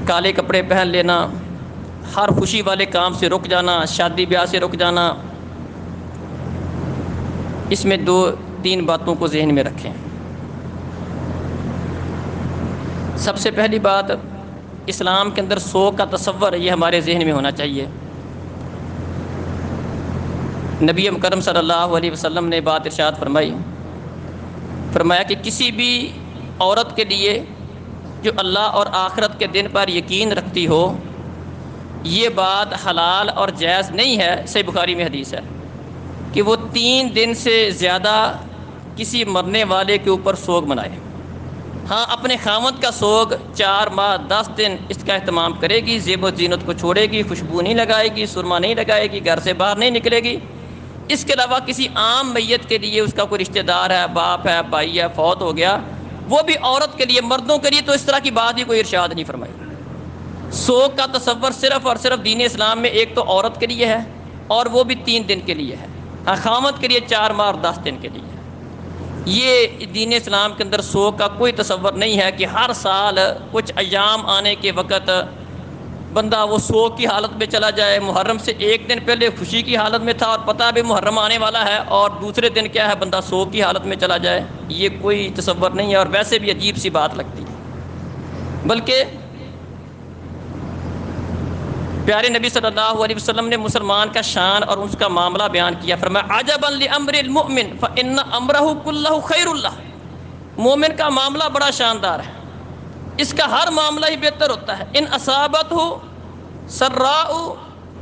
کالے کپڑے پہن لینا، ہر خوشی والے کام سے رک جانا، شادی بیاہ سے رک جانا۔ اس میں 2-3 باتوں کو ذہن میں رکھیں۔ سب سے پہلی بات، اسلام کے اندر سوگ کا تصور یہ ہمارے ذہن میں ہونا چاہیے۔ نبی مکرم صلی اللہ علیہ وسلم نے بات ارشاد فرمایا کہ کسی بھی عورت کے لیے جو اللہ اور آخرت کے دن پر یقین رکھتی ہو، یہ بات حلال اور جائز نہیں ہے، صحیح بخاری میں حدیث ہے، کہ وہ 3 دن سے زیادہ کسی مرنے والے کے اوپر سوگ منائے۔ ہاں، اپنے خاوند کا سوگ 4 ماہ 10 دن اس کا اہتمام کرے گی، زیب و زینت کو چھوڑے گی، خوشبو نہیں لگائے گی، سرما نہیں لگائے گی، گھر سے باہر نہیں نکلے گی۔ اس کے علاوہ کسی عام میت کے لیے، اس کا کوئی رشتہ دار ہے، باپ ہے، بھائی ہے، فوت ہو گیا، وہ بھی عورت کے لیے، مردوں کے لیے تو اس طرح کی بات ہی کوئی ارشاد نہیں فرمائی۔ سوگ کا تصور صرف اور صرف دین اسلام میں ایک تو عورت کے لیے ہے، اور وہ بھی 3 دن کے لیے ہے۔ ہاں، خاوند کے لیے 4 ماہ اور 10 دن کے لیے ہے۔ یہ دین اسلام کے اندر سوگ کا کوئی تصور نہیں ہے کہ ہر سال کچھ ایام آنے کے وقت بندہ وہ سوگ کی حالت میں چلا جائے۔ محرم سے 1 دن پہلے خوشی کی حالت میں تھا، اور پتہ بھی محرم آنے والا ہے، اور دوسرے دن کیا ہے، بندہ سوگ کی حالت میں چلا جائے۔ یہ کوئی تصور نہیں ہے، اور ویسے بھی عجیب سی بات لگتی ہے۔ بلکہ پیارے نبی صلی اللہ علیہ وسلم نے مسلمان کا شان اور اس کا معاملہ بیان کیا، فرمایا عجبا لامر المؤمن فان امرہ کلہ خیر اللہ۔ مومن کا معاملہ بڑا شاندار ہے، اس کا ہر معاملہ ہی بہتر ہوتا ہے۔ ان اصابتہ سراء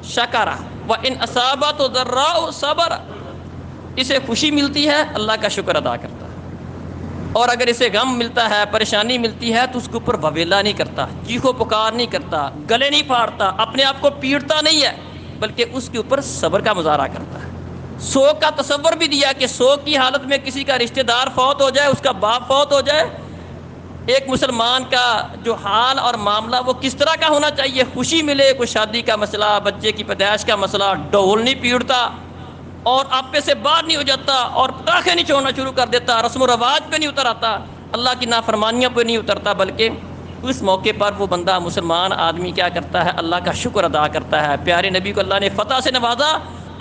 شکر وان اصابتہ ضراء صبر۔ اسے خوشی ملتی ہے، اللہ کا شکر ادا کرتا ہے، اور اگر اسے غم ملتا ہے، پریشانی ملتی ہے، تو اس کے اوپر وویلا نہیں کرتا، چیخو پکار نہیں کرتا، گلے نہیں پھاڑتا، اپنے آپ کو پیٹتا نہیں ہے، بلکہ اس کے اوپر صبر کا مظاہرہ کرتا ہے۔ سوگ کا تصور بھی دیا کہ سوگ کی حالت میں کسی کا رشتہ دار فوت ہو جائے، اس کا باپ فوت ہو جائے، ایک مسلمان کا جو حال اور معاملہ وہ کس طرح کا ہونا چاہیے۔ خوشی ملے، کوئی شادی کا مسئلہ، بچے کی پیدائش کا مسئلہ، ڈھول نہیں پیٹتا، اور آپے سے باہر نہیں ہو جاتا، اور پٹاخے نہیں چھوڑنا شروع کر دیتا، رسم و رواج پہ نہیں اتر آتا، اللہ کی نافرمانیوں پہ نہیں اترتا، بلکہ اس موقع پر وہ بندہ مسلمان آدمی کیا کرتا ہے، اللہ کا شکر ادا کرتا ہے۔ پیارے نبی کو اللہ نے فتح سے نوازا،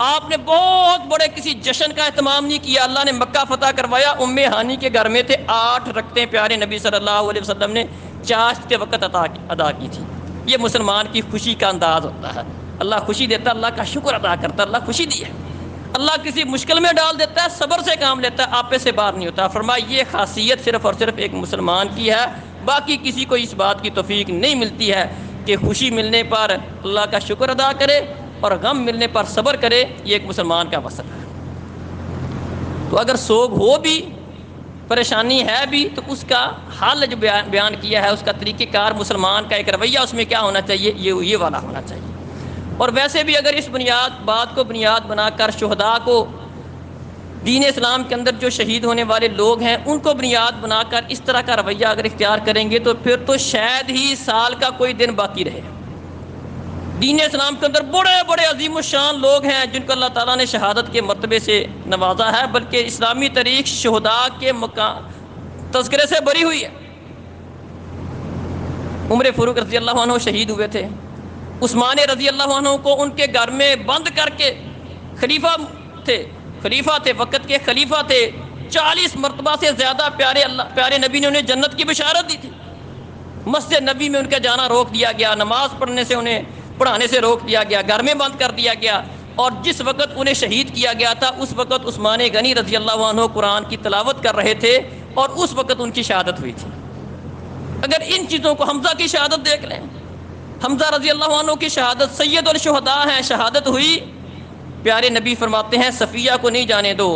آپ نے بہت بڑے کسی جشن کا اہتمام نہیں کیا، اللہ نے مکہ فتح کروایا، ام ہانی کے گھر میں تھے، 8 رکعتیں پیارے نبی صلی اللہ علیہ وسلم نے چاشت کے وقت ادا کی تھی۔ یہ مسلمان کی خوشی کا انداز ہوتا ہے، اللہ خوشی دیتا، اللہ کا شکر ادا کرتا، اللہ خوشی دی ہے۔ اللہ کسی مشکل میں ڈال دیتا ہے، صبر سے کام لیتا ہے، آپے سے باہر نہیں ہوتا۔ فرمایا یہ خاصیت صرف اور صرف ایک مسلمان کی ہے، باقی کسی کو اس بات کی توفیق نہیں ملتی ہے کہ خوشی ملنے پر اللہ کا شکر ادا کرے اور غم ملنے پر صبر کرے۔ یہ ایک مسلمان کا وصف ہے۔ تو اگر سوگ ہو بھی، پریشانی ہے بھی، تو اس کا حل جو بیان کیا ہے، اس کا طریقہ کار، مسلمان کا ایک رویہ اس میں کیا ہونا چاہیے، یہ والا ہونا چاہیے۔ اور ویسے بھی اگر اس بات کو بنیاد بنا کر شہداء کو، دین اسلام کے اندر جو شہید ہونے والے لوگ ہیں ان کو بنیاد بنا کر اس طرح کا رویہ اگر اختیار کریں گے تو پھر تو شاید ہی سال کا کوئی دن باقی رہے۔ دین اسلام کے اندر بڑے بڑے عظیم الشان لوگ ہیں جن کو اللہ تعالیٰ نے شہادت کے مرتبے سے نوازا ہے، بلکہ اسلامی تاریخ شہداء کے تذکرے سے بری ہوئی ہے۔ عمر فاروق رضی اللہ عنہ شہید ہوئے تھے، عثمان رضی اللہ عنہ کو ان کے گھر میں بند کر کے، خلیفہ تھے وقت کے خلیفہ تھے، 40 مرتبہ سے زیادہ پیارے نبی نے انہیں جنت کی بشارت دی تھی۔ مسجد نبی میں ان کا جانا روک دیا گیا، نماز پڑھانے سے روک دیا گیا، گھر میں بند کر دیا گیا، اور جس وقت انہیں شہید کیا گیا تھا اس وقت عثمان غنی رضی اللہ عنہ قرآن کی تلاوت کر رہے تھے اور اس وقت ان کی شہادت ہوئی تھی۔ اگر ان چیزوں کو، حمزہ کی شہادت دیکھ لیں، حمزہ رضی اللہ عنہ کی شہادت سید الشہداء ہیں، شہادت ہوئی، پیارے نبی فرماتے ہیں صفیہ کو نہیں جانے دو،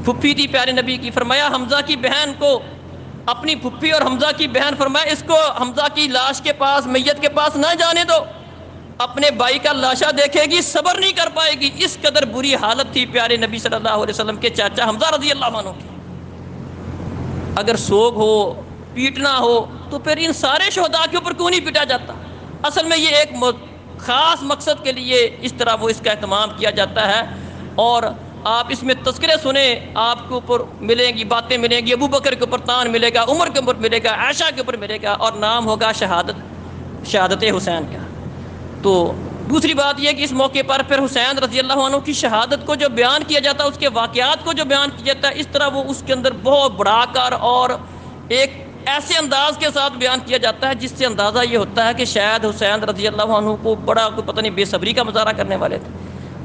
پھپھی تھی پیارے نبی کی، فرمایا حمزہ کی بہن کو، اپنی پھپھی اور حمزہ کی بہن، فرمایا اس کو حمزہ کی لاش کے پاس، میت کے پاس نہ جانے دو، اپنے بھائی کا لاشا دیکھے گی صبر نہیں کر پائے گی۔ اس قدر بری حالت تھی پیارے نبی صلی اللہ علیہ وسلم کے چاچا حمزہ رضی اللہ عنہ کی۔ اگر سوگ ہو، پیٹنا ہو، تو پھر ان سارے شہداء کے اوپر کیوں نہیں پیٹا جاتا؟ اصل میں یہ ایک خاص مقصد کے لیے اس طرح وہ اس کا اہتمام کیا جاتا ہے، اور آپ اس میں تذکرے سنیں، آپ کے اوپر ملیں گی باتیں، ملیں گی ابو بکر کے اوپر تان ملے گا، عمر کے اوپر ملے گا، عائشہ کے اوپر ملے گا، اور نام ہوگا شہادت حسین کا۔ تو دوسری بات یہ کہ اس موقع پر پھر حسین رضی اللہ عنہ کی شہادت کو جو بیان کیا جاتا ہے، اس کے واقعات کو جو بیان کیا جاتا ہے، اس طرح وہ اس کے اندر بہت بڑھا کر اور ایک ایسے انداز کے ساتھ بیان کیا جاتا ہے جس سے اندازہ یہ ہوتا ہے کہ شاید حسین رضی اللہ عنہ کو بڑا کوئی پتہ نہیں بے صبری کا مظاہرہ کرنے والے تھے،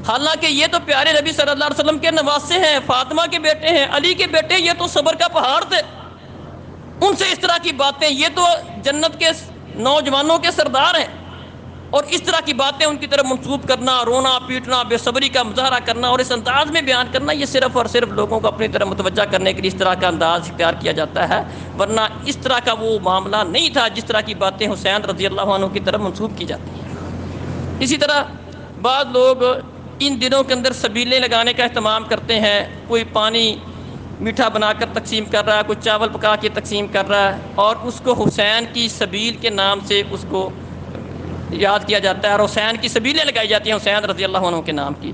حالانکہ یہ تو پیارے نبی صلی اللہ علیہ وسلم کے نواسے ہیں، فاطمہ کے بیٹے ہیں، علی کے بیٹے، یہ تو صبر کا پہاڑ تھے۔ ان سے اس طرح کی باتیں، یہ تو جنت کے نوجوانوں کے سردار ہیں، اور اس طرح کی باتیں ان کی طرف منسوب کرنا، رونا پیٹنا، بے صبری کا مظاہرہ کرنا اور اس انداز میں بیان کرنا، یہ صرف اور صرف لوگوں کو اپنی طرف متوجہ کرنے کے لیے اس طرح کا انداز اختیار کیا جاتا ہے، ورنہ اس طرح کا وہ معاملہ نہیں تھا جس طرح کی باتیں حسین رضی اللہ عنہ کی طرف منسوب کی جاتی ہیں۔ اسی طرح بعض لوگ ان دنوں کے اندر سبیلیں لگانے کا اہتمام کرتے ہیں، کوئی پانی میٹھا بنا کر تقسیم کر رہا ہے، کوئی چاول پکا کے تقسیم کر رہا ہے، اور اس کو حسین کی سبیل کے نام سے اس کو یاد کیا جاتا ہے، اور حسین کی سبیلیں لگائی جاتی ہیں حسین رضی اللہ عنہ کے نام کی۔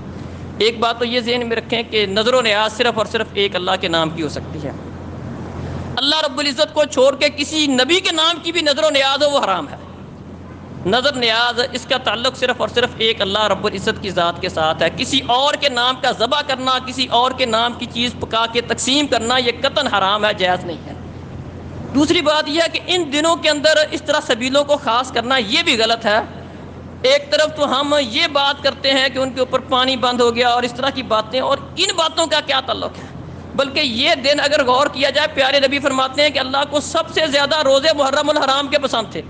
ایک بات تو یہ ذہن میں رکھیں کہ نظر و نیاز صرف اور صرف ایک اللہ کے نام کی ہو سکتی ہے۔ اللہ رب العزت کو چھوڑ کے کسی نبی کے نام کی بھی نظر و نیاز ہو، وہ حرام ہے۔ نظر نیاز اس کا تعلق صرف اور صرف ایک اللہ رب العزت کی ذات کے ساتھ ہے۔ کسی اور کے نام کا ذبح کرنا، کسی اور کے نام کی چیز پکا کے تقسیم کرنا، یہ قطعاً حرام ہے، جائز نہیں ہے۔ دوسری بات یہ ہے کہ ان دنوں کے اندر اس طرح سبیلوں کو خاص کرنا یہ بھی غلط ہے۔ ایک طرف تو ہم یہ بات کرتے ہیں کہ ان کے اوپر پانی بند ہو گیا اور اس طرح کی باتیں، اور ان باتوں کا کیا تعلق ہے؟ بلکہ یہ دن اگر غور کیا جائے، پیارے نبی فرماتے ہیں کہ اللہ کو سب سے زیادہ روزے محرم الحرام کے پسند تھے،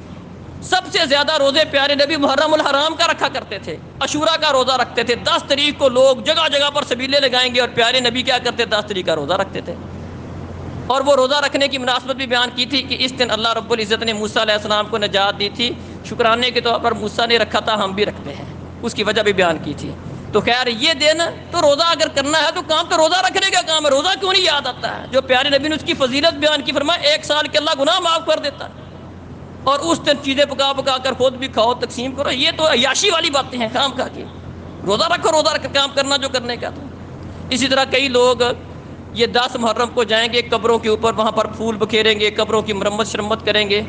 سب سے زیادہ روزے پیارے نبی محرم الحرام کا رکھا کرتے تھے، عاشوراء کا روزہ رکھتے تھے۔ 10 تاریخ کو لوگ جگہ جگہ پر سبیلے لگائیں گے، اور پیارے نبی کیا کرتے؟ 10 تاریخ کا روزہ رکھتے تھے۔ اور وہ روزہ رکھنے کی مناسبت بھی بیان کی تھی کہ اس دن اللہ رب العزت نے موسیٰ علیہ السلام کو نجات دی تھی، شکرانے کے طور پر موسیٰ نے رکھا تھا، ہم بھی رکھتے ہیں، اس کی وجہ بھی بیان کی تھی۔ تو خیر یہ دن تو روزہ اگر کرنا ہے تو کام تو روزہ رکھنے کا کام ہے، روزہ کیوں نہیں یاد آتا ہے؟ جو پیارے نبی نے اس کی فضیلت بیان کی، فرمایا 1 سال کے اللہ گناہ معاف کر دیتا ہے، اور اس دن چیزیں پکا پکا کر خود بھی کھاؤ، تقسیم کرو، یہ تو عیاشی والی باتیں ہیں، کام کھا کے روزہ رکھو، روزہ رکھ کام کرنا جو کرنے کا تھا۔ اسی طرح کئی لوگ یہ 10 محرم کو جائیں گے قبروں کے اوپر، وہاں پر پھول بکھیریں گے، قبروں کی مرمت شرمت کریں گے۔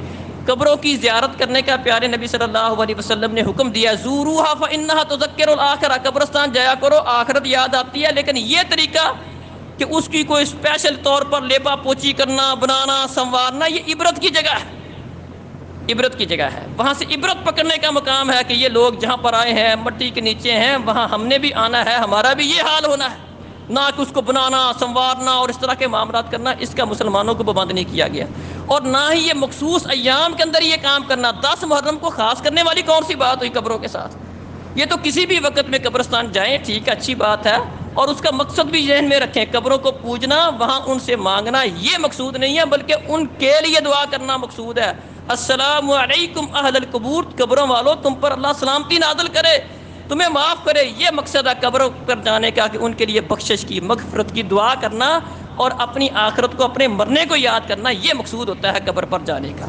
قبروں کی زیارت کرنے کا پیارے نبی صلی اللہ علیہ وسلم نے حکم دیا، زوروہا فإنہا تذکر الآخرہ، قبرستان جایا کرو، آخرت یاد آتی ہے۔ لیکن یہ طریقہ کہ اس کی کوئی اسپیشل طور پر لیپا پوچی کرنا، بنانا، سنوارنا، یہ عبرت کی جگہ ہے، عبرت کی جگہ ہے۔ وہاں سے عبرت پکڑنے کا مقام ہے کہ یہ لوگ جہاں پر آئے ہیں، مٹی کے نیچے ہیں، وہاں ہم نے بھی آنا ہے، ہمارا بھی یہ حال ہونا ہے، نہ کہ اس کو بنانا، سنوارنا اور اس طرح کے معاملات کرنا، اس کا مسلمانوں کو پابند نہیں کیا گیا، اور نہ ہی یہ مخصوص ایام کے اندر یہ کام کرنا۔ 10 محرم کو خاص کرنے والی کون سی بات ہوئی قبروں کے ساتھ؟ یہ تو کسی بھی وقت میں قبرستان جائیں، ٹھیک ہے، اچھی بات ہے، اور اس کا مقصد بھی ذہن میں رکھیں، قبروں کو پوجنا، وہاں ان سے مانگنا یہ مقصود نہیں ہے، بلکہ ان کے لیے دعا کرنا مقصود ہے۔ السلام علیکم اہل القبور، قبروں والو تم پر اللہ سلامتی نازل کرے، تمہیں معاف کرے، یہ مقصد ہے قبروں پر جانے کا، کہ ان کے لیے بخشش کی، مغفرت کی دعا کرنا اور اپنی آخرت کو، اپنے مرنے کو یاد کرنا، یہ مقصود ہوتا ہے قبر پر جانے کا۔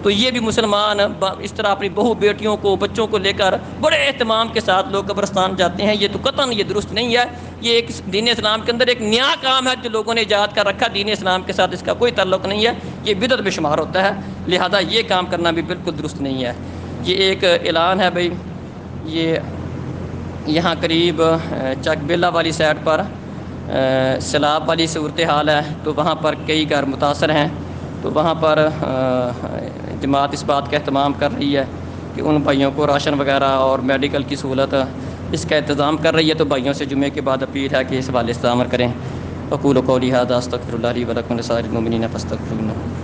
تو یہ بھی مسلمان اس طرح اپنی بہو بیٹیوں کو، بچوں کو لے کر بڑے اہتمام کے ساتھ لوگ قبرستان جاتے ہیں، یہ تو قطعاً یہ درست نہیں ہے، یہ ایک دین اسلام کے اندر ایک نیا کام ہے جو لوگوں نے ایجاد کر رکھا، دین اسلام کے ساتھ اس کا کوئی تعلق نہیں ہے، یہ بدعت میں شمار ہوتا ہے، لہذا یہ کام کرنا بھی بالکل درست نہیں ہے۔ یہ ایک اعلان ہے بھائی، یہ یہاں قریب چک بیلا والی سائڈ پر سیلاب والی صورتحال ہے، تو وہاں پر کئی گھر متاثر ہیں، تو وہاں پر جماعت اس بات کا اہتمام کر رہی ہے کہ ان بھائیوں کو راشن وغیرہ اور میڈیکل کی سہولت اس کا انتظام کر رہی ہے، تو بھائیوں سے جمعے کے بعد اپیل ہے کہ اس حوالے سے عمل کریں۔ اقول قولی ھذا استغفر اللہ لی ولکم ولسائر المؤمنین فاستغفروہ۔